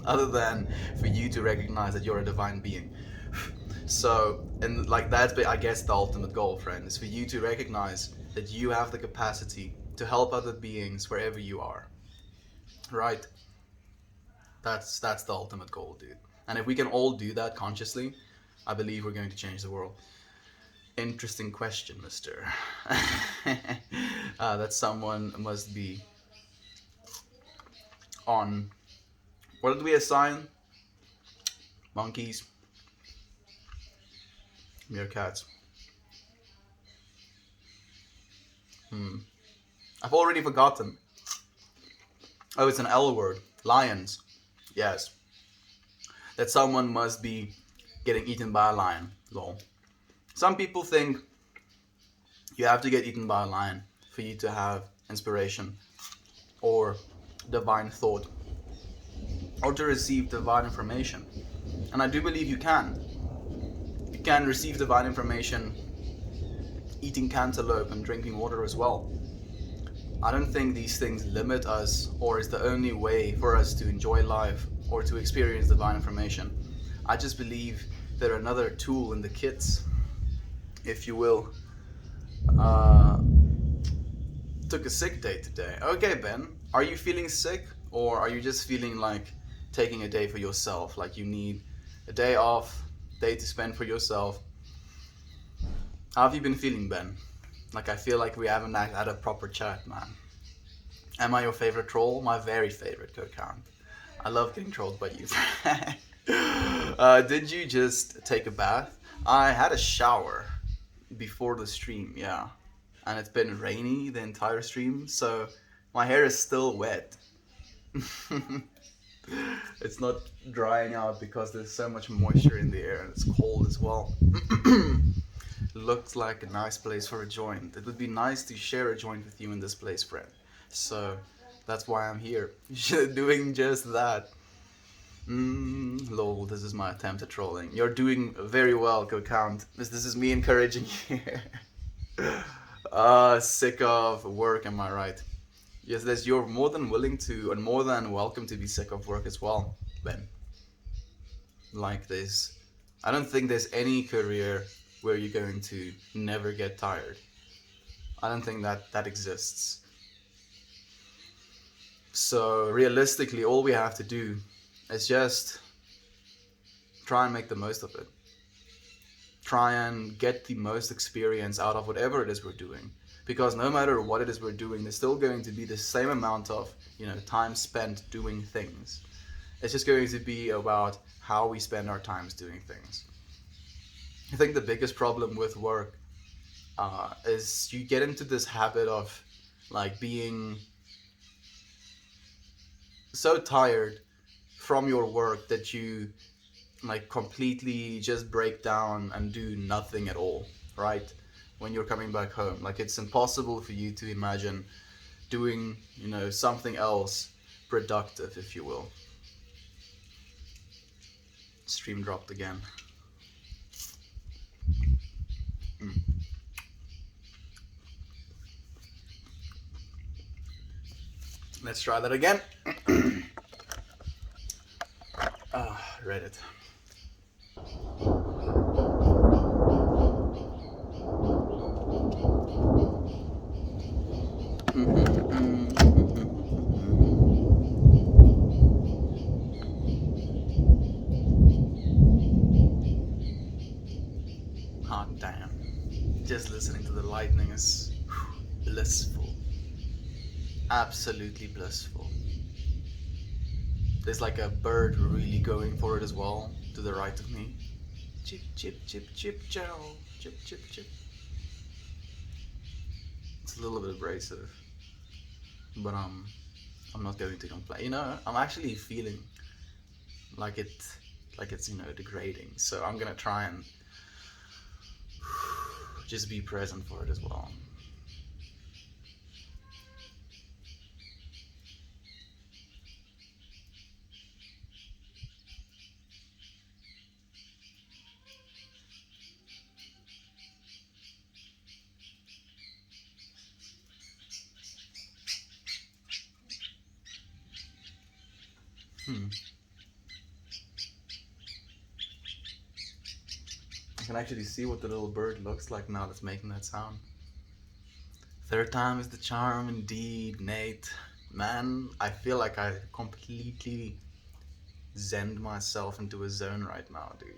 other than for you to recognize that you're a divine being. So, and like that's, I guess, the ultimate goal, friend, is for you to recognize that you have the capacity to help other beings wherever you are. Right? That's the ultimate goal, dude. And if we can all do that consciously, I believe we're going to change the world. Interesting question, mister. That someone must be on. What did we assign? Monkeys. Meerkats. I've already forgotten. Oh, it's an L word. Lions. Yes. That someone must be getting eaten by a lion. Lol. Some people think you have to get eaten by a lion for you to have inspiration or divine thought or to receive divine information. And I do believe you can. You can receive divine information eating cantaloupe and drinking water as well. I don't think these things limit us or is the only way for us to enjoy life or to experience divine information. I just believe they're another tool in the kits, if you will. Uh, Took a sick day today. Okay, Ben, are you feeling sick or are you just feeling like taking a day for yourself? Like you need a day off, day to spend for yourself. How have you been feeling, Ben? Like I feel like we haven't had a proper chat, man. Am I your favorite troll? My very favorite co-count. I love getting trolled by you. Did you just take a bath? I had a shower before the stream, yeah. And it's been rainy the entire stream, so my hair is still wet. It's not drying out because there's so much moisture in the air and it's cold as well. Looks like a nice place for a joint. It would be nice to share a joint with you in this place, friend. So that's why I'm here, doing just that. Lol, this is my attempt at trolling. You're doing very well, co-count. This is me encouraging you. Sick of work, am I right? Yes, you're more than willing to and more than welcome to be sick of work as well, Ben. Like this. I don't think there's any career where you're going to never get tired. I don't think that exists. So realistically, all we have to do is just try and make the most of it. Try and get the most experience out of whatever it is we're doing. Because no matter what it is we're doing, there's still going to be the same amount of, time spent doing things. It's just going to be about how we spend our times doing things. I think the biggest problem with work is you get into this habit of like being so tired from your work that you like completely just break down and do nothing at all, right? When you're coming back home, like it's impossible for you to imagine doing, something else productive, if you will. Stream dropped again. Let's try that again. Reddit. Hot damn. Just listening to the lightning is blissful. Absolutely blissful. There's like a bird really going for it as well, to the right of me. Chip, chip, chip, chip, chow. Chip, chip, chip. It's a little bit abrasive, but I'm not going to complain. I'm actually feeling like it's degrading. So I'm gonna try and just be present for it as well. I can actually see what the little bird looks like now that's making that sound. Third time is the charm indeed, Nate. Man, I feel like I completely zened myself into a zone right now, dude.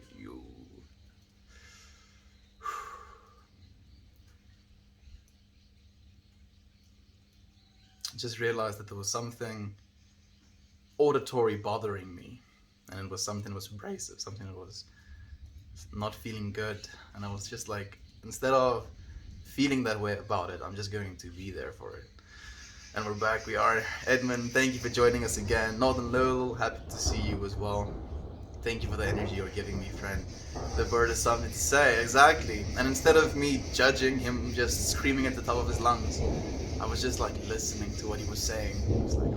Just realized that there was something auditory bothering me, and it was something that was abrasive, something that was not feeling good, and I was just like, instead of feeling that way about it, I'm just going to be there for it. And we're back. We are. Edmund, thank you for joining us again. Northern Lowell, happy to see you as well. Thank you for the energy you're giving me, friend. The bird has something to say, exactly. And instead of me judging him just screaming at the top of his lungs, I was just like listening to what he was saying. I was like,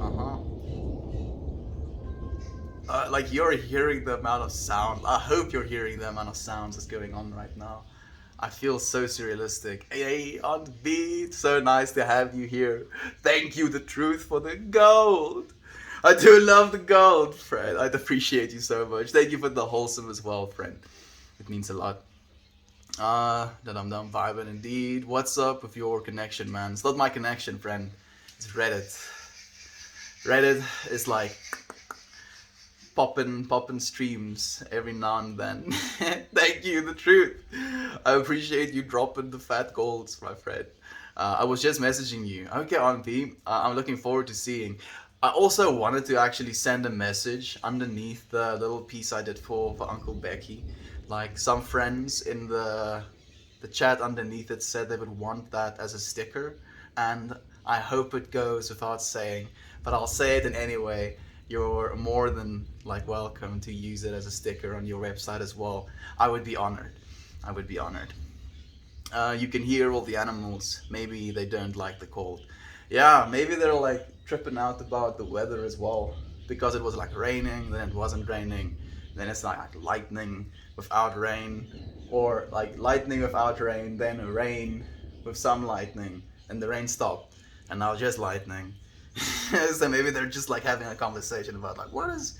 like you're hearing the amount of sound. I hope you're hearing the amount of sounds that's going on right now. I feel so surrealistic. Hey, on the beat. So nice to have you here. Thank you, the truth, for the gold. I do love the gold, friend. I'd appreciate you so much. Thank you for the wholesome as well, friend. It means a lot. That I'm done vibing indeed. What's up with your connection, man? It's not my connection, friend. It's Reddit. Reddit is like popping streams every now and then. Thank you, the truth. I appreciate you dropping the fat golds, my friend. I was just messaging you. Okay, RMP, I'm looking forward to seeing. I also wanted to actually send a message underneath the little piece I did for Uncle Becky. Like some friends in the chat underneath it said they would want that as a sticker, and I hope it goes without saying, but I'll say it in anyway. You're more than like welcome to use it as a sticker on your website as well. I would be honored. I would be honored. You can hear all the animals. Maybe they don't like the cold. Yeah, maybe they're like tripping out about the weather as well, because it was like raining, then it wasn't raining, then it's like lightning without rain, or like lightning without rain, then rain with some lightning, and the rain stopped, and now just lightning. So maybe they're just like having a conversation about like what is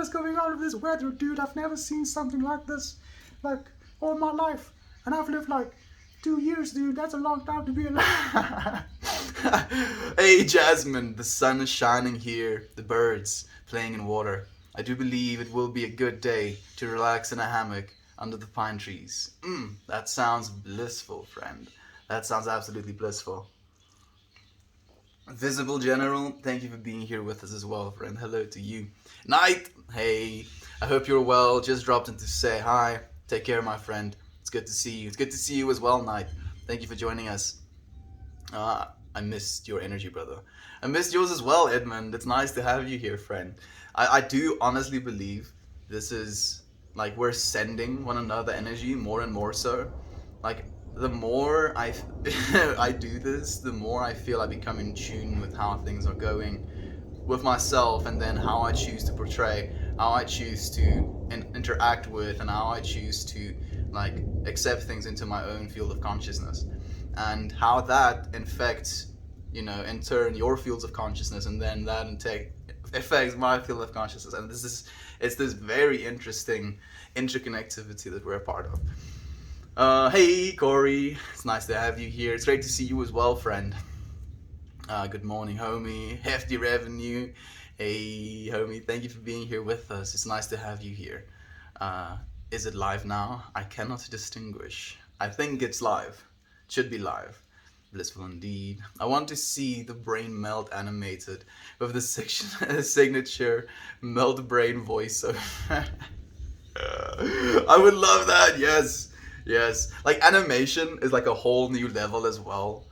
going on with this weather, dude? I've never seen something like this like all my life, and I've lived like 2 years, dude. That's a long time to be alive. Hey Jasmine, the sun is shining here, the birds playing in water. I do believe it will be a good day to relax in a hammock under the pine trees. That sounds blissful, friend. That sounds absolutely blissful. Visible General, thank you for being here with us as well, friend. Hello to you. Night, hey, I hope you're well. Just dropped in to say hi. Take care, my friend. It's good to see you. It's good to see you as well, Night. Thank you for joining us. I missed your energy, brother. I missed yours as well, Edmund. It's nice to have you here, friend. I do honestly believe this is like we're sending one another energy more and more so. Like the more I do this, the more I feel I become in tune with how things are going with myself, and then how I choose to portray, how I choose to interact with, and how I choose to like accept things into my own field of consciousness, and how that infects, in turn your fields of consciousness, and then that affects my field of consciousness, and it's this very interesting interconnectivity that we're a part of. Hey Corey, it's nice to have you here. It's great to see you as well, friend. Good morning, homie. Hefty revenue. Hey, homie, thank you for being here with us. It's nice to have you here. Is it live now? I cannot distinguish. I think it's live. It should be live. Blissful indeed. I want to see the brain melt animated with the signature melt brain voiceover. I would love that. Yes. Yes, like animation is like a whole new level as well.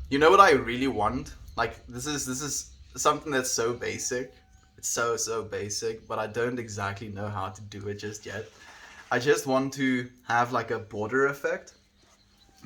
You know what I really want? Like this is something that's so basic. It's so basic, but I don't exactly know how to do it just yet. I just want to have like a border effect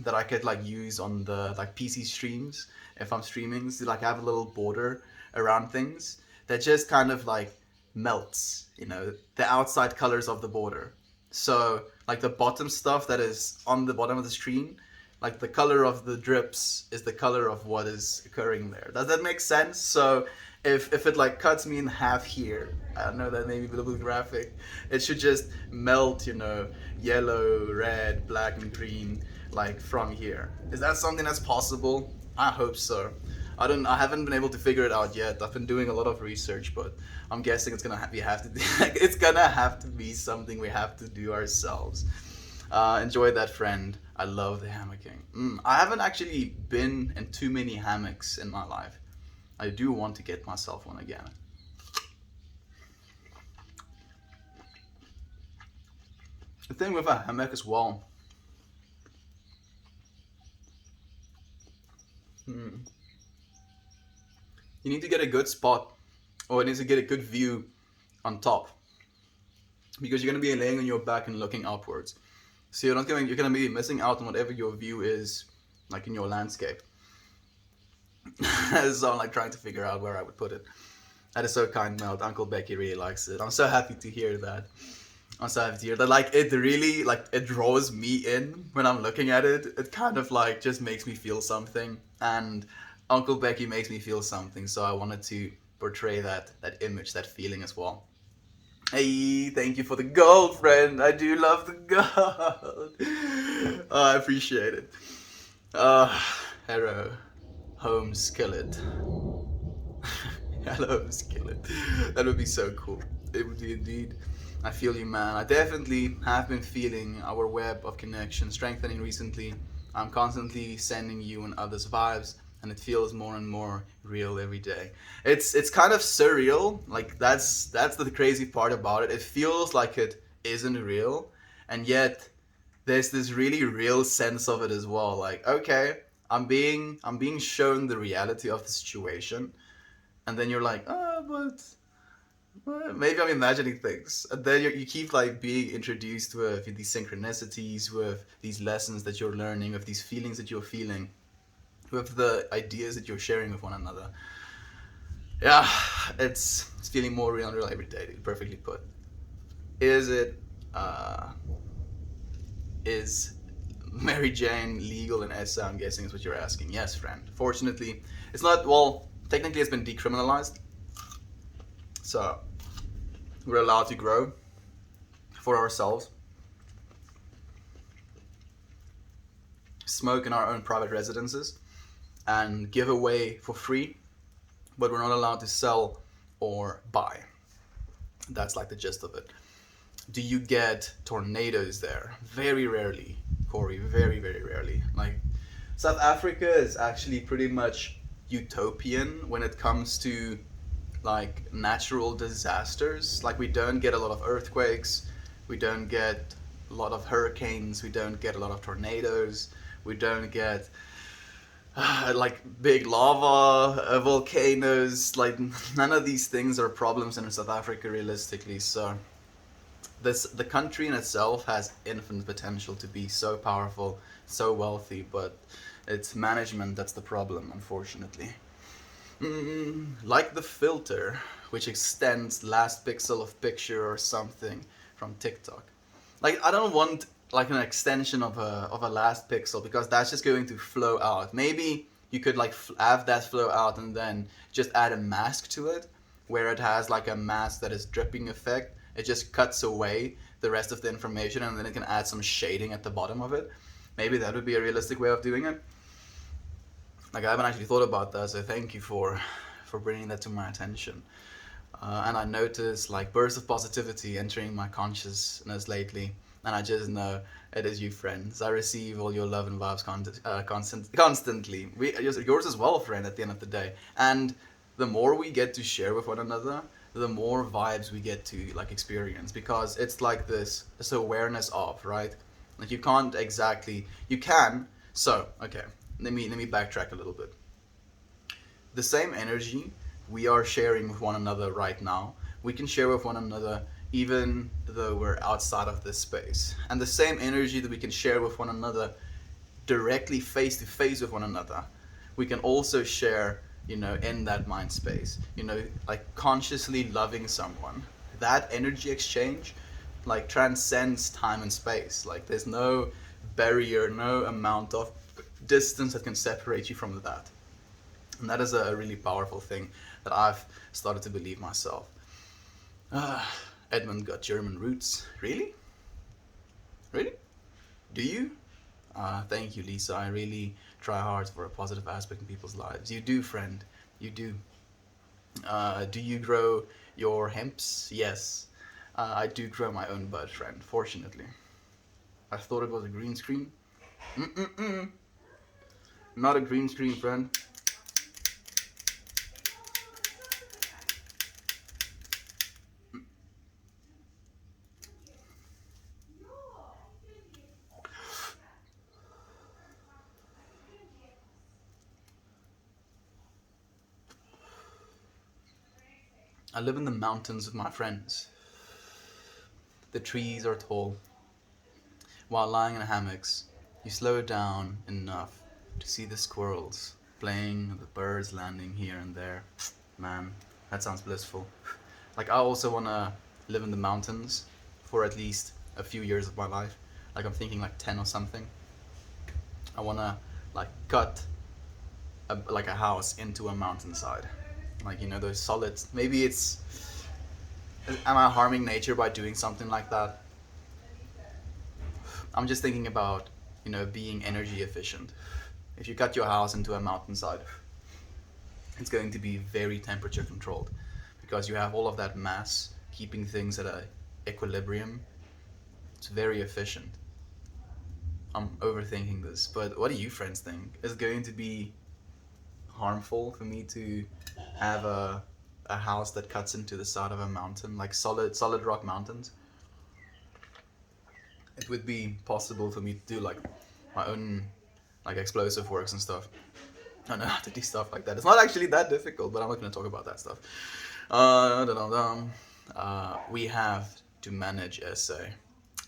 that I could like use on the like PC streams if I'm streaming, to like have a little border around things that just kind of like melts, the outside colors of the border. So like the bottom stuff that is on the bottom of the screen, like the color of the drips is the color of what is occurring there. Does that make sense? So if it like cuts me in half here, I don't know, that may be a little bit graphic, it should just melt, yellow, red, black, and green, like from here. Is that something that's possible? I hope so. I haven't been able to figure it out yet. I've been doing a lot of research, but I'm guessing it's gonna it's gonna have to be something we have to do ourselves. Enjoy that, friend. I love the hammocking. I haven't actually been in too many hammocks in my life. I do want to get myself one again. The thing with a hammock as well. You need to get a good spot, or it needs to get a good view on top, because you're going to be laying on your back and looking upwards. So you're going to be missing out on whatever your view is, like in your landscape. So I'm like trying to figure out where I would put it. That is so kind, Melt. Uncle Becky really likes it. I'm so happy to hear that. I'm so happy to hear that. Like, it really, like, it draws me in when I'm looking at it. It kind of, like, just makes me feel something. And Uncle Becky makes me feel something. So I wanted to portray that image, that feeling as well. Hey, thank you for the gold, friend. I do love the gold. Oh, I appreciate it. Hello, home skillet. Hello, skillet. That would be so cool. It would be indeed. I feel you, man. I definitely have been feeling our web of connection strengthening recently. I'm constantly sending you and others vibes, and it feels more and more real every day. It's kind of surreal. Like, that's the crazy part about it. It feels like it isn't real, and yet there's this really real sense of it as well. Like, okay, I'm being shown the reality of the situation, and then you're like, oh, but well, maybe I'm imagining things, and then you keep like being introduced with these synchronicities, with these lessons that you're learning, with these feelings that you're feeling, with the ideas that you're sharing with one another. Yeah, it's feeling more real and real every day. Perfectly put. Is it? Is Mary Jane legal in SA? I'm guessing is what you're asking. Yes, friend. Fortunately, it's not. Well, technically, it's been decriminalized, so we're allowed to grow for ourselves, smoke in our own private residences, and give away for free, but we're not allowed to sell or buy. That's like the gist of it. Do you get tornadoes there? Very rarely, Corey. Very, very rarely. Like, South Africa is actually pretty much utopian when it comes to like natural disasters. Like, we don't get a lot of earthquakes, we don't get a lot of hurricanes, we don't get a lot of tornadoes, we don't get like big lava, volcanoes. Like, none of these things are problems in South Africa realistically. So the country in itself has infinite potential to be so powerful, so wealthy, but it's management that's the problem, unfortunately. Like the filter, which extends last pixel of picture or something from TikTok. Like, I don't want like an extension of a last pixel, because that's just going to flow out. Maybe you could like have that flow out and then just add a mask to it, where it has like a mask that is dripping effect. It just cuts away the rest of the information, and then it can add some shading at the bottom of it. Maybe that would be a realistic way of doing it. Like, I haven't actually thought about that, so thank you for bringing that to my attention. And I noticed like bursts of positivity entering my consciousness lately, and I just know it is you, friends. I receive all your love and vibes constantly. Yours as well, friend. At the end of the day, and the more we get to share with one another, the more vibes we get to like experience, because it's like this awareness of, right. Like, you can't exactly, you can. So okay, let me backtrack a little bit. The same energy we are sharing with one another right now, we can share with one another even though we're outside of this space. And the same energy that we can share with one another directly face to face with one another, we can also share, in that mind space, like consciously loving someone. That energy exchange like transcends time and space. Like, there's no barrier, no amount of distance that can separate you from that. And that is a really powerful thing that I've started to believe myself. Uh, Edmund got German roots. Really? Really? Do you? Thank you, Lisa. I really try hard for a positive aspect in people's lives. You do, friend. You do. Do you grow your hemps? Yes. I do grow my own bud, friend, fortunately. I thought it was a green screen. Mm-mm-mm. Not a green screen, friend. I live in the mountains with my friends. The trees are tall. While lying in hammocks, you slow down enough to see the squirrels playing, the birds landing here and there. Man, that sounds blissful. Like, I also want to live in the mountains for at least a few years of my life. Like, I'm thinking like 10 or something. I want to like cut like a house into a mountainside. Like, you know, those solid. Maybe it's. Am I harming nature by doing something like that? I'm just thinking about, you know, being energy efficient. If you cut your house into a mountainside, it's going to be very temperature controlled because you have all of that mass keeping things at a equilibrium. It's very efficient. I'm overthinking this, but what do you friends think? Is it going to be harmful for me to have a house that cuts into the side of a mountain, like solid rock mountains? It would be possible for me to do like my own like explosive works and stuff. I know how to do stuff like that. It's not actually that difficult, but I'm not going to talk about that stuff. We have to manage essay.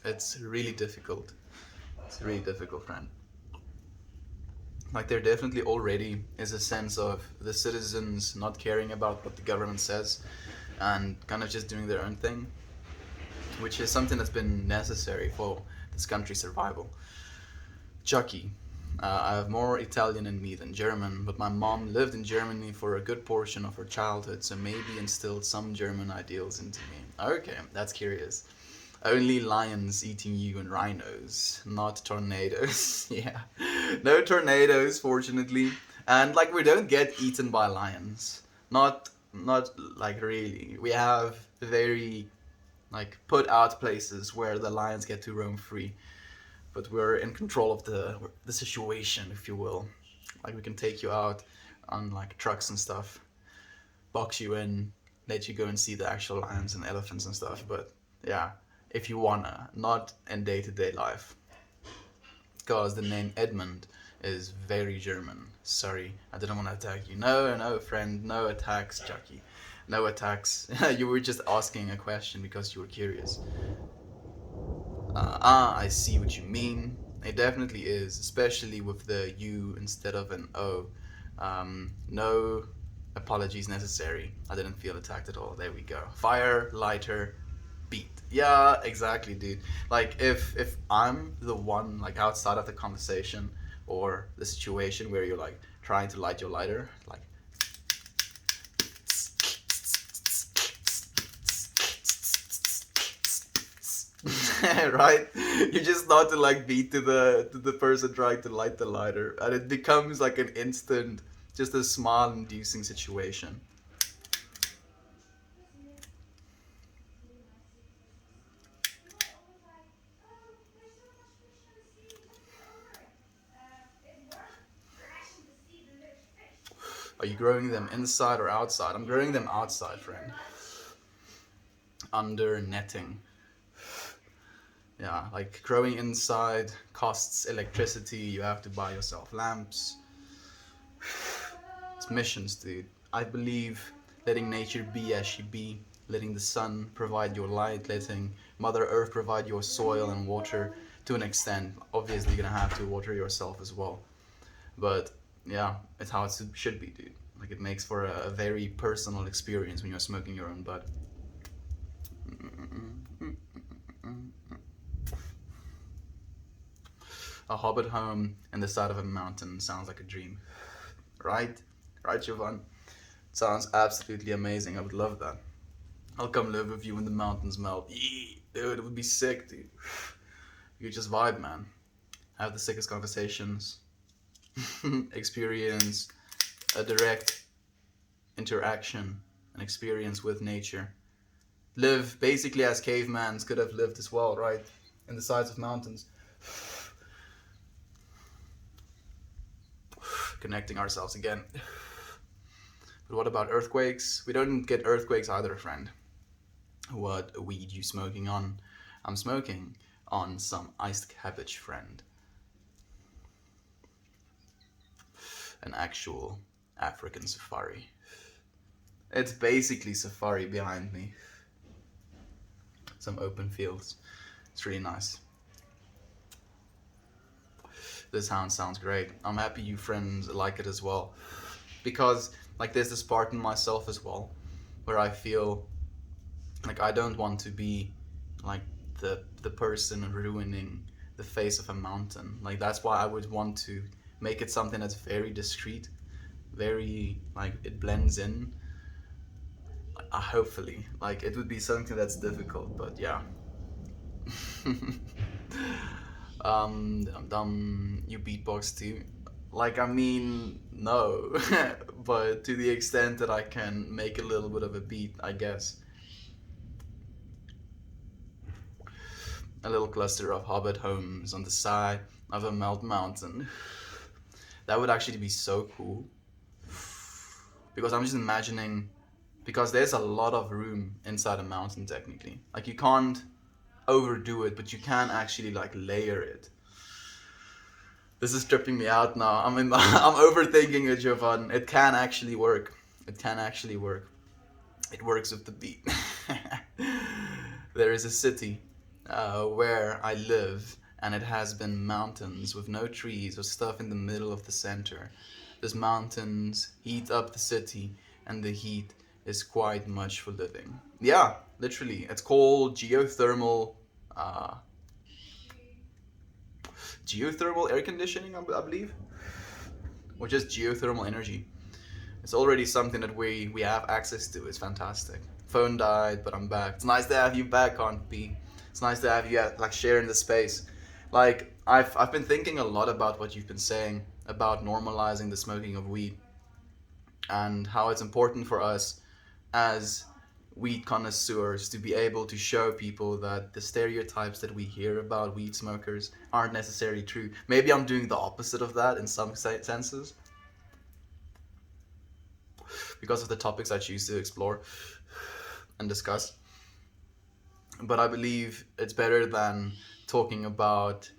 It's really difficult. It's really difficult, friend. Like, there definitely already is a sense of the citizens not caring about what the government says and kind of just doing their own thing, which is something that's been necessary for this country's survival. Chucky. I have more Italian in me than German, but my mom lived in Germany for a good portion of her childhood, so maybe instilled some German ideals into me. Okay, that's curious. Only lions eating you and rhinos, not tornadoes. Yeah, no tornadoes, fortunately. And like, we don't get eaten by lions. Not like really. We have very like put out places where the lions get to roam free, but we're in control of the situation, if you will. Like, we can take you out on like trucks and stuff, box you in, let you go and see the actual lions and elephants and stuff. But yeah, if you wanna, not in day-to-day life, because the name Edmund is very German. Sorry, I didn't want to attack you. No, friend, no attacks, Chucky. No attacks. You were just asking a question because you were curious. I see what you mean. It definitely is, especially with the U instead of an O. No apologies necessary. I didn't feel attacked at all. There we go. Fire, lighter, beat. Yeah, exactly, dude. Like, if I'm the one like outside of the conversation or the situation where you're like trying to light your lighter, like right? You just start to like beat to the person trying to light the lighter, and it becomes like an instant, just a smile-inducing situation. Are you growing them inside or outside? I'm growing them outside, friend. Under netting. Yeah, like growing inside costs electricity. You have to buy yourself lamps. It's missions, dude. I believe letting nature be as she be, letting the sun provide your light, letting Mother Earth provide your soil and water to an extent. Obviously, you're gonna have to water yourself as well. But yeah, it's how it should be, dude. Like, it makes for a very personal experience when you're smoking your own butt. A hobbit home in the side of a mountain sounds like a dream. Right? Right, Jovan? Sounds absolutely amazing. I would love that. I'll come live with you when the mountains melt. Yee! Dude, it would be sick, dude. You just vibe, man. Have the sickest conversations. Experience a direct interaction and experience with nature. Live basically as cavemans could have lived as well, right? In the sides of mountains. Connecting ourselves again. But what about earthquakes? We don't get earthquakes either, friend. What weed you smoking on? I'm smoking on some iced cabbage, friend. An actual African safari. It's basically safari behind me. Some open fields. It's really nice. This hound sounds great. I'm happy you friends like it as well. Because like there's this part in myself as well where I feel like I don't want to be like the person ruining the face of a mountain. Like that's why I would want to make it something that's very discreet, very like it blends in. Hopefully, like it would be something that's difficult, but yeah. You beatbox too. Like I mean, no, but to the extent that I can make a little bit of a beat, I guess. A little cluster of hobbit homes on the side of a melt mountain. That would actually be so cool. Because I'm just imagining, because there's a lot of room inside a mountain technically. Like you can't overdo it, but you can actually like layer it. This is tripping me out now. I'm overthinking it, Jovan. It can actually work. It can actually work. It works with the beat. There is a city where I live, and it has been mountains with no trees or stuff in the middle of the center. These mountains heat up the city, and the heat is quite much for living. Yeah, literally. It's called uh, geothermal air conditioning, I believe, or just geothermal energy. It's already something that we have access to. It's fantastic. Phone died, but I'm back. It's nice to have you back, Aunt P. It's nice to have you like sharing the space. Like I've been thinking a lot about what you've been saying about normalizing the smoking of weed and how it's important for us as weed connoisseurs to be able to show people that the stereotypes that we hear about weed smokers aren't necessarily true. Maybe I'm doing the opposite of that in some senses because of the topics I choose to explore and discuss. But I believe it's better than talking about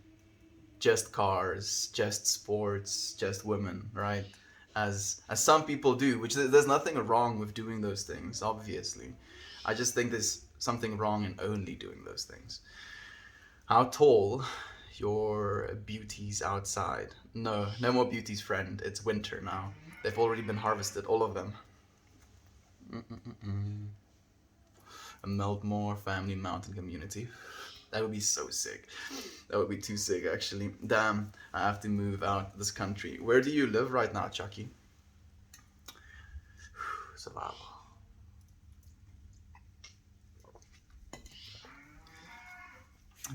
just cars, just sports, just women, right? As some people do, which there's nothing wrong with doing those things, obviously. I just think there's something wrong in only doing those things. How tall your beauties outside? No, no more beauties, friend. It's winter now. They've already been harvested, all of them. Mm-mm-mm. A Meltmore family mountain community. That would be so sick. That would be too sick, actually. Damn, I have to move out of this country. Where do you live right now, Chucky? Survival.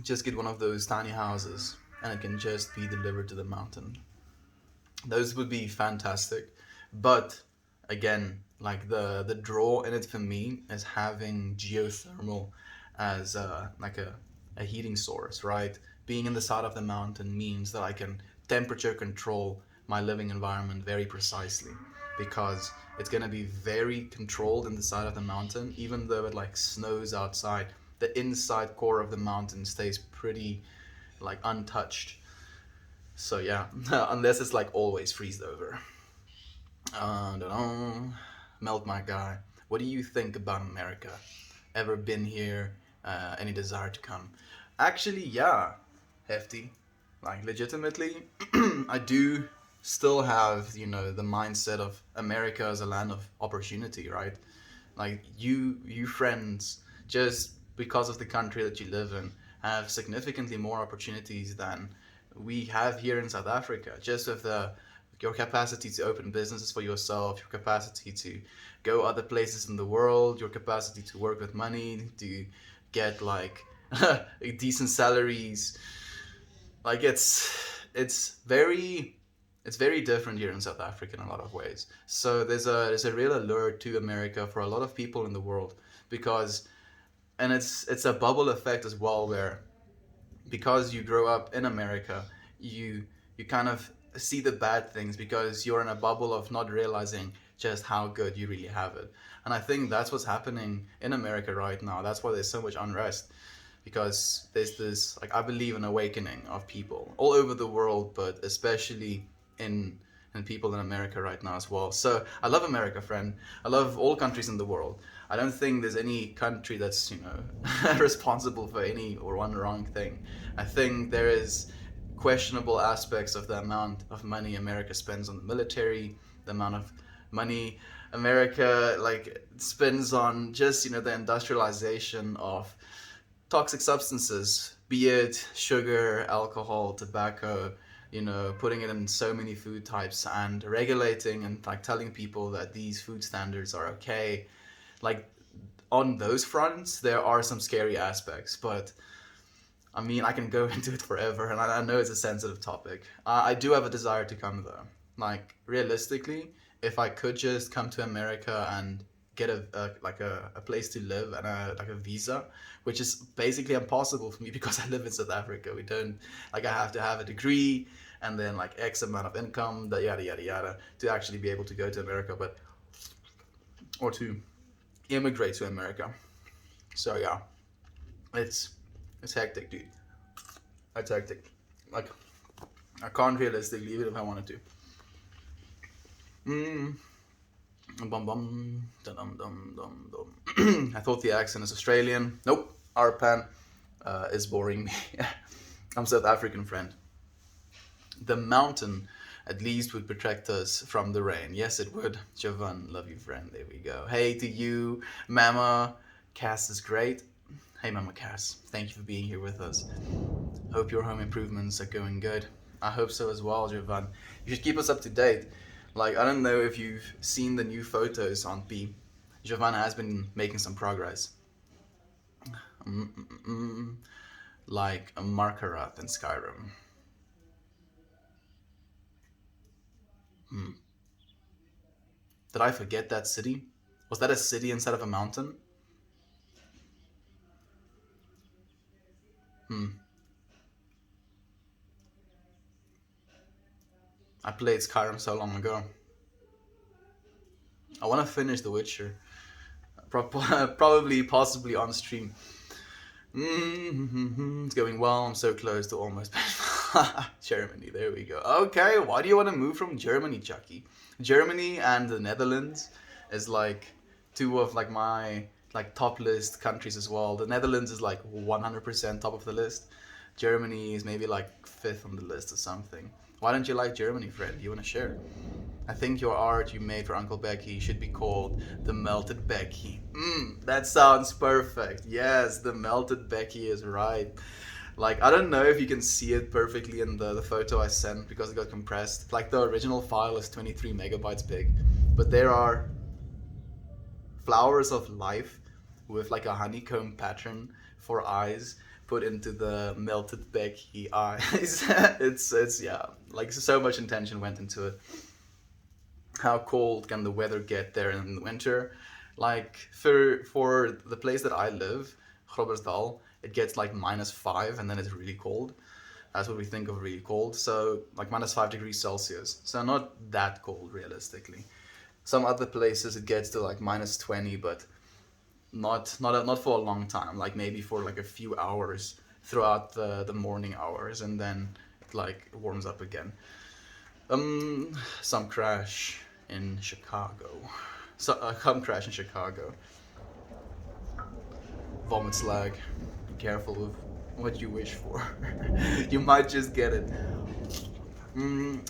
Just get one of those tiny houses, and it can just be delivered to the mountain. Those would be fantastic. But again, like the draw in it for me is having geothermal as like a heating source, right? Being in the side of the mountain means that I can temperature control my living environment very precisely because it's gonna be very controlled in the side of the mountain, even though it like snows outside. The inside core of the mountain stays pretty like untouched. So yeah, unless it's like always freezed over. I don't know. Melt my guy. What do you think about America? Ever been here? Any desire to come? Actually, yeah, hefty. Like legitimately, I do still have the mindset of America as a land of opportunity, right? Like you friends, just because of the country that you live in, have significantly more opportunities than we have here in South Africa. Just with your capacity to open businesses for yourself, your capacity to go other places in the world, your capacity to work with money, to get like decent salaries. Like it's very different here in South Africa in a lot of ways. So there's a real allure to America for a lot of people in the world because, and it's a bubble effect as well, where because you grow up in America, you kind of see the bad things because you're in a bubble of not realizing just how good you really have it. And I think that's what's happening in America right now. That's why there's so much unrest because there's this, like, I believe, an awakening of people all over the world, but especially in and people in America right now as well. So I love America, friend. I love all countries in the world. I don't think there's any country that's, responsible for any or one wrong thing. I think there is questionable aspects of the amount of money America spends on the military, the amount of money America like spends on just, the industrialization of toxic substances, be it sugar, alcohol, tobacco, putting it in so many food types and regulating and like telling people that these food standards are okay. Like on those fronts, there are some scary aspects, but I mean, I can go into it forever, and I know it's a sensitive topic. I do have a desire to come though. Like realistically, if I could just come to America and get a place to live and a visa, which is basically impossible for me because I live in South Africa. We don't like I have to have a degree and then like X amount of income, that yada yada yada, to actually be able to go to America, but or to immigrate to America. So yeah, it's it's hectic, dude. It's hectic. Like I can't realistically, even if I wanted to. Mm. Bum bum dum dum dum dum. I thought the accent is Australian. Nope. Arpan is boring me. I'm South African, friend. The mountain at least would protect us from the rain. Yes, it would. Jovan, love you, friend. There we go. Hey to you, Mama. Cass is great. Hey, Mama Cass. Thank you for being here with us. Hope your home improvements are going good. I hope so as well, Jovan. You should keep us up to date. Like, I don't know if you've seen the new photos on P. Jovan has been making some progress. Mm-mm-mm. Like a Markarath in Skyrim. Hmm. Did I forget that city? Was that a city instead of a mountain? Hmm. I played Skyrim so long ago. I want to finish The Witcher. Probably, possibly on stream. It's going well. I'm so close to almost Germany. There we go. Okay, why do you want to move from Germany, Chucky? Germany and the Netherlands is like two of like my like top list countries as well. The Netherlands is like 100% top of the list. Germany is maybe like fifth on the list or something. Why don't you like Germany, friend? You want to share? I think your art you made for Uncle Becky should be called The Melted Becky. That sounds perfect. Yes, The Melted Becky is right. Like, I don't know if you can see it perfectly in the photo I sent because it got compressed. Like, the original file is 23 megabytes big. But there are flowers of life with like a honeycomb pattern for eyes put into the melted Becky eyes. It's yeah, like so much intention went into it. How cold can the weather get there in the winter? Like for the place that I live, Groblersdal, it gets like -5 and then it's really cold. That's what we think of really cold. So like -5 degrees Celsius. So not that cold realistically. Some other places it gets to like -20, but not for a long time. Like maybe for like a few hours throughout the morning hours, and then it like warms up again. Some crash in Chicago. So come crash in Chicago. Vomit slag. Be careful with what you wish for. You might just get it.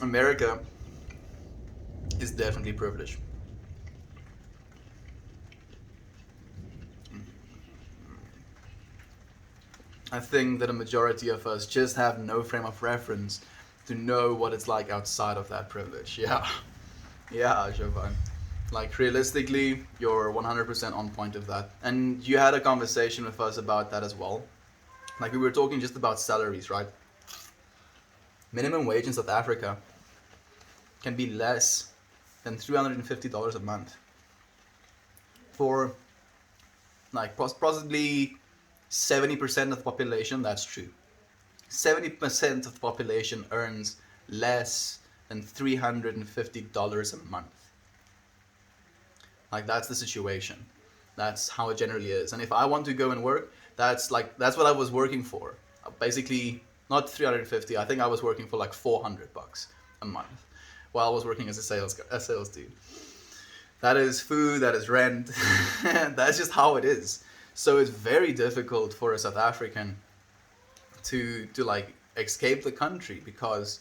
America is definitely privileged. I think that a majority of us just have no frame of reference to know what it's like outside of that privilege. Yeah. Yeah, Jovan. Like realistically, you're 100% on point of that. And you had a conversation with us about that as well. Like we were talking just about salaries, right? Minimum wage in South Africa can be less than $350 a month for like possibly 70% of the population. That's true. 70% of the population earns less than $350 a month. Like that's the situation. That's how it generally is. And if I want to go and work, that's what I was working for. Basically, not 350. I think I was working for like $400 a month, while I was working as a sales dude. That is food, that is rent. That's just how it is. So it's very difficult for a South African to like escape the country because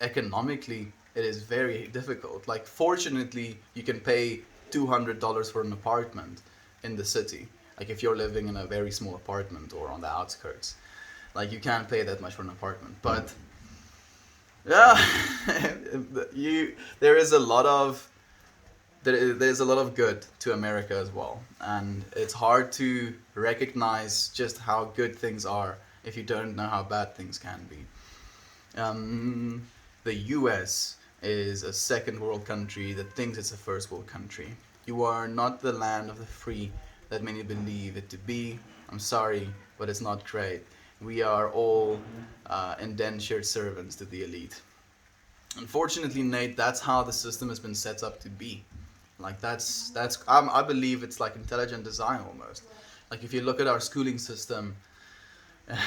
economically it is very difficult. Like fortunately you can pay $200 for an apartment in the city. Like if you're living in a very small apartment or on the outskirts, like you can't pay that much for an apartment. But yeah, you there is a lot of there's a lot of good to America as well, and it's hard to recognize just how good things are if you don't know how bad things can be. The US is a second world country that thinks it's a first world country. You are not the land of the free that many believe it to be. I'm sorry, but it's not great. We are all indentured servants to the elite. Unfortunately, Nate, that's how the system has been set up to be. Like I believe it's like intelligent design almost. Like if you look at our schooling system,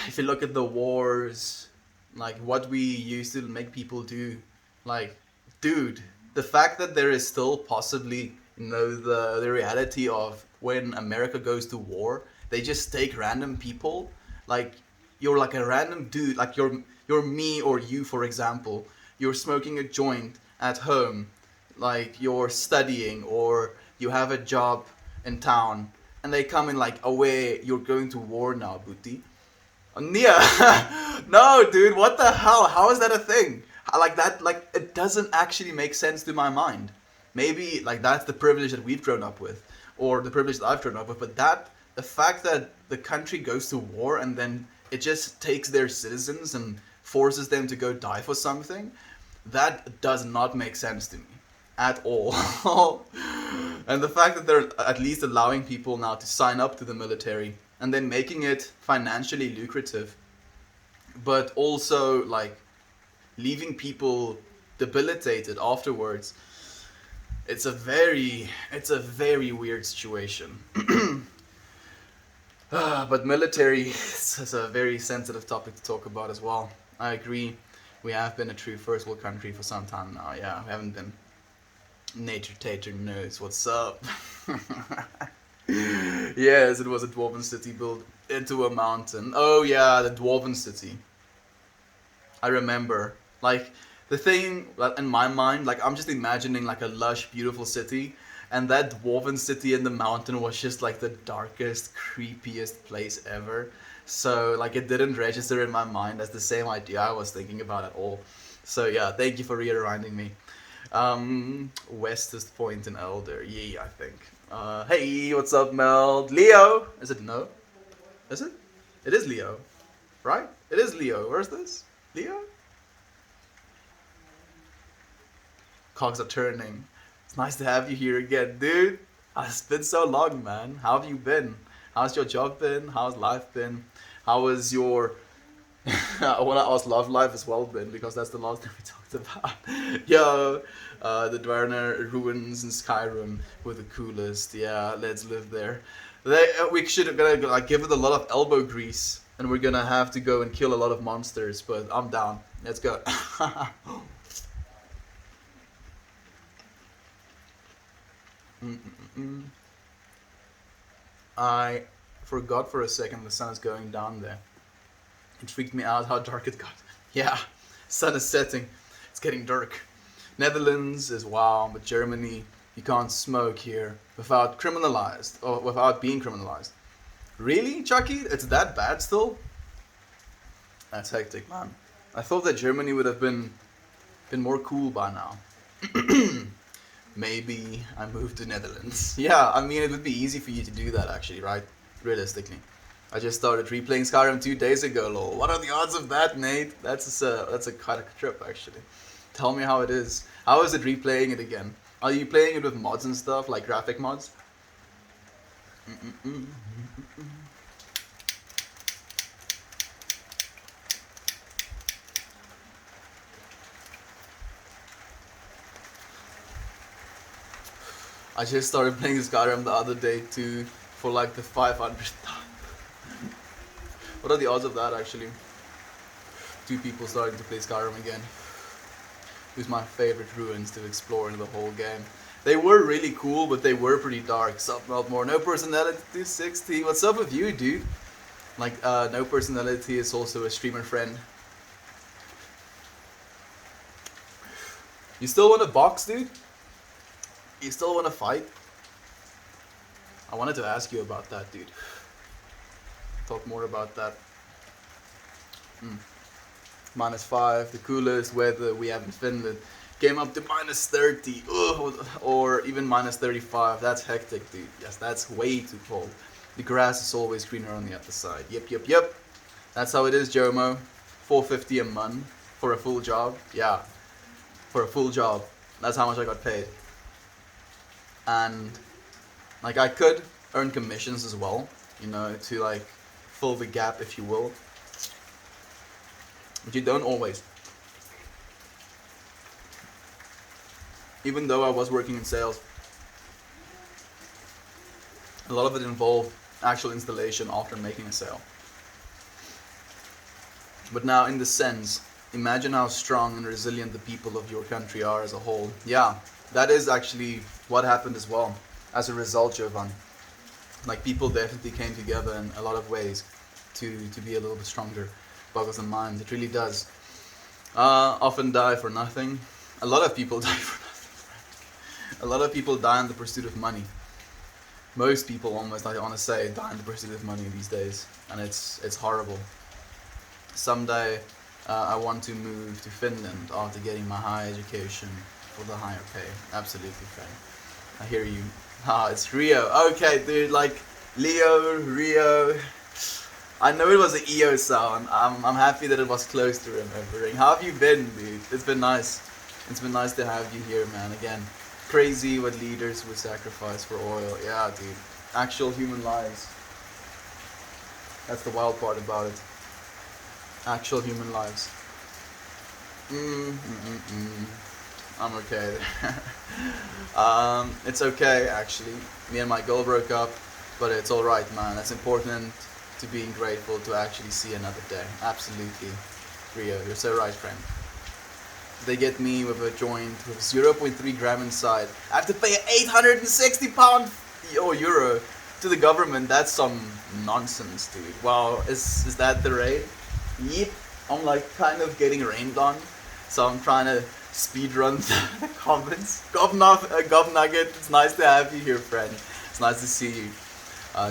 if you look at the wars, like what we used to make people do, like, dude, the fact that there is still possibly, the reality of when America goes to war, they just take random people, like you're like a random dude, like you're me or you, for example, you're smoking a joint at home, like you're studying or you have a job in town, and they come in like, away, you're going to war now, booty. Yeah. No, dude, what the hell? How is that a thing? Like that, like it doesn't actually make sense to my mind. Maybe like that's the privilege that we've grown up with, or the privilege that I've grown up with. But the fact that the country goes to war and then it just takes their citizens and forces them to go die for something, that does not make sense to me at all. And the fact that they're at least allowing people now to sign up to the military and then making it financially lucrative, but also like leaving people debilitated afterwards. It's a very weird situation. But military is a very sensitive topic to talk about as well. I agree. We have been a true first world country for some time now. Yeah, we haven't been. Nature Tater knows what's up. Yes, it was a dwarven city built into a mountain. Oh yeah, the dwarven city. I remember. Like the thing like, in my mind, like I'm just imagining like a lush, beautiful city, and that dwarven city in the mountain was just like the darkest, creepiest place ever. So like it didn't register in my mind as the same idea I was thinking about at all. So yeah, thank you for reminding me. Westest Point in Elder. Yeah, I think. Hey, what's up, Mel? Leo? Is it no? Is it? It is Leo. Right? It is Leo. Where's this? Leo? Cogs are turning. It's nice to have you here again, dude. It's been so long, man. How have you been? How's your job been? How's life been? How was your I want to ask love life as well, Ben, because that's the last thing we talked about. Yo, the Dwarner ruins in Skyrim were the coolest. Yeah, let's live there. We should gonna like give it a lot of elbow grease, and we're gonna have to go and kill a lot of monsters. But I'm down. Let's go. I forgot for a second the sun is going down there. It freaked me out how dark it got. Yeah, sun is setting. It's getting dark. Netherlands is wow, but Germany, you can't smoke here without criminalized or without being criminalized. Really, Chucky? It's that bad still? That's hectic, man. I thought that Germany would have been more cool by now. Maybe I moved to Netherlands. Yeah, I mean it would be easy for you to do that actually, right? Realistically. I just started replaying Skyrim 2 days ago, lol. What are the odds of that, Nate? That's a quite a trip, actually. Tell me how it is. How is it replaying it again? Are you playing it with mods and stuff, like graphic mods? I just started playing Skyrim the other day too, for like the 500th time. What are the odds of that, actually? Two people starting to play Skyrim again. Who's my favorite ruins to explore in the whole game. They were really cool, but they were pretty dark. Sup, not more. No personality 260. What's up with you, dude? Like, no personality is also a streamer friend. You still want to box, dude? You still want to fight? I wanted to ask you about that, dude. Talk more about that. -5, the coolest weather we have in Finland. Came up to -30, or even -35. That's hectic, dude. Yes, that's way too cold. The grass is always greener on the other side. Yep. That's how it is, Jomo. $4.50 a month for a full job. Yeah, for a full job. That's how much I got paid. And like I could earn commissions as well, you know, to like fill the gap, if you will. But you don't always. Even though I was working in sales, a lot of it involved actual installation after making a sale. But now, in the sense, imagine how strong and resilient the people of your country are as a whole. Yeah, that is actually what happened as well. As a result, Jovan, like people definitely came together in a lot of ways to be a little bit stronger, boggles and minds. It really does. Often die for nothing. A lot of people die for nothing. A lot of people die in the pursuit of money. Most people, almost, I want to say, die in the pursuit of money these days, and it's horrible. Someday, I want to move to Finland after getting my higher education for the higher pay. Absolutely, friend. I hear you. It's Rio. Okay, dude, like Leo, Rio. I know it was an EO sound. I'm happy that it was close to remembering. How have you been, dude? It's been nice. It's been nice to have you here, man. Again, crazy what leaders would sacrifice for oil. Yeah, dude. Actual human lives. That's the wild part about it. Actual human lives. I'm okay. It's okay, actually. Me and my girl broke up, but it's alright, man. It's important to being grateful to actually see another day. Absolutely. Rio, you're so right, friend. They get me with a joint with 0.3 gram inside. I have to pay £860 or euro to the government. That's some nonsense, dude. Wow, is that the rate? Yep. I'm like kind of getting rained on, so I'm trying to speed run the comments. Gov Nugget, it's nice to have you here, friend. It's nice to see you.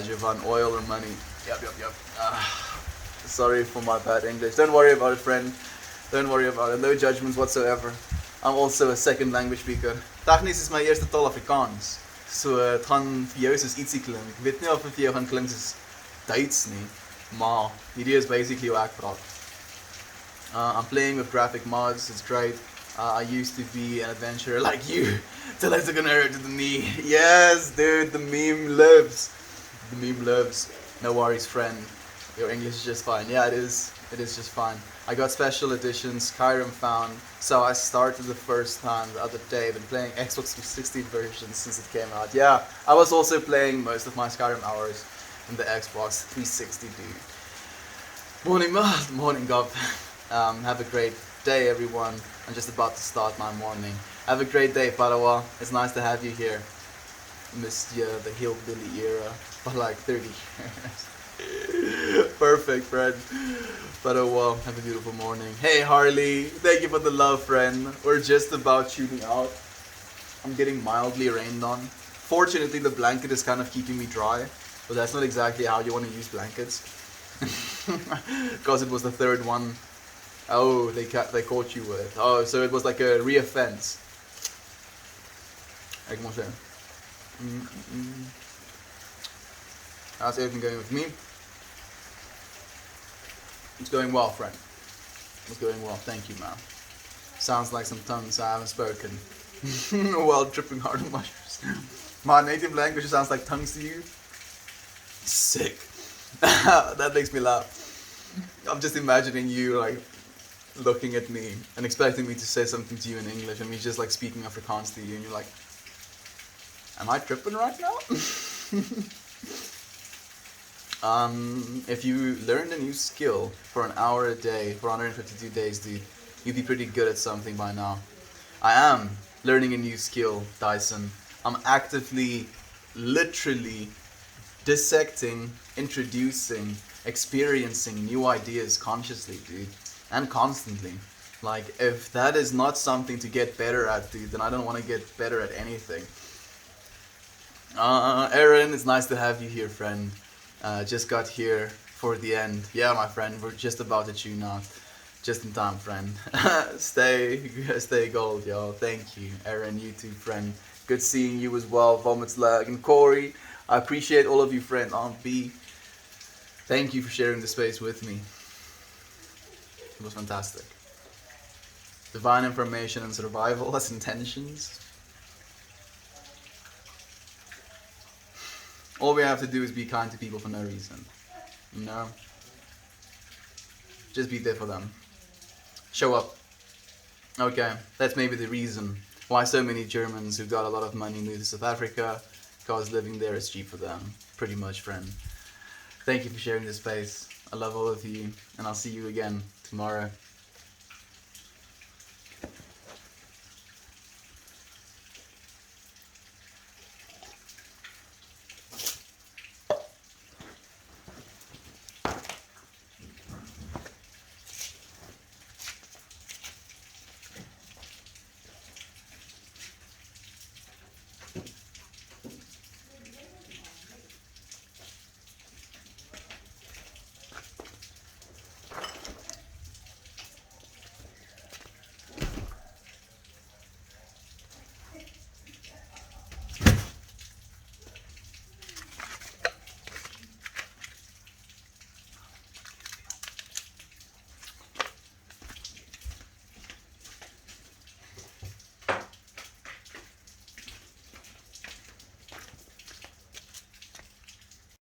Jovan, oil or money? Yep. Sorry for my bad English. Don't worry about it, friend. Don't worry about it. No judgments whatsoever. I'm also a second language speaker. Technisch is my eerste taal Afrikaans. So het gaan vir jou soos ietsie klink. Ek weet nie of het vir jou gaan klink soos Duits nie, maar hierdie is basically hoe ek praat. I'm playing with graphic mods. It's great. I used to be an adventurer like you till I took an arrow to the knee. Yes, dude, the meme lives. The meme lives. No worries, friend. Your English is just fine. Yeah, it is. It is just fine. I got special editions, Skyrim found, so I started the first time the other day. Been playing Xbox 360 version since it came out. Yeah, I was also playing most of my Skyrim hours in the Xbox 360, dude. Morning, morning, Gov. Have a great day, everyone. I'm just about to start my morning. Have a great day, Padawa. It's nice to have you here. Missed you, the hillbilly era, for like 30 years. Perfect, friend. Padawa, have a beautiful morning. Hey, Harley. Thank you for the love, friend. We're just about tuning out. I'm getting mildly rained on. Fortunately, the blanket is kind of keeping me dry, but that's not exactly how you want to use blankets. Because it was the third one. Oh, they caught you with. Oh, so it was like a re-offense. How's everything going with me? It's going well, friend. It's going well. Thank you, man. Sounds like some tongues I haven't spoken while tripping hard on mushrooms. My native language sounds like tongues to you. Sick. That makes me laugh. I'm just imagining you like looking at me and expecting me to say something to you in English, and me just like speaking Afrikaans to you, and you're like, am I tripping right now? If you learned a new skill for an hour a day for 152 days, dude, you'd be pretty good at something by now. I am learning a new skill, Dyson. I'm actively, literally dissecting, introducing, experiencing new ideas consciously, dude, and constantly. Like, if that is not something to get better at, dude, then I don't want to get better at anything. Aaron, it's nice to have you here, friend. Just got here for the end. Yeah, my friend, we're just about to tune out. Just in time, friend. stay gold, yo. Thank you, Aaron. You too, friend. Good seeing you as well, Vomits Lag and Corey. I appreciate all of you, friend. Aunt B, thank you for sharing the space with me. It was fantastic. Divine information and survival as intentions. All we have to do is be kind to people for no reason. You know? Just be there for them. Show up. Okay, that's maybe the reason why so many Germans who've got a lot of money move to South Africa, because living there is cheap for them. Pretty much, friend. Thank you for sharing this space. I love all of you, and I'll see you again tomorrow.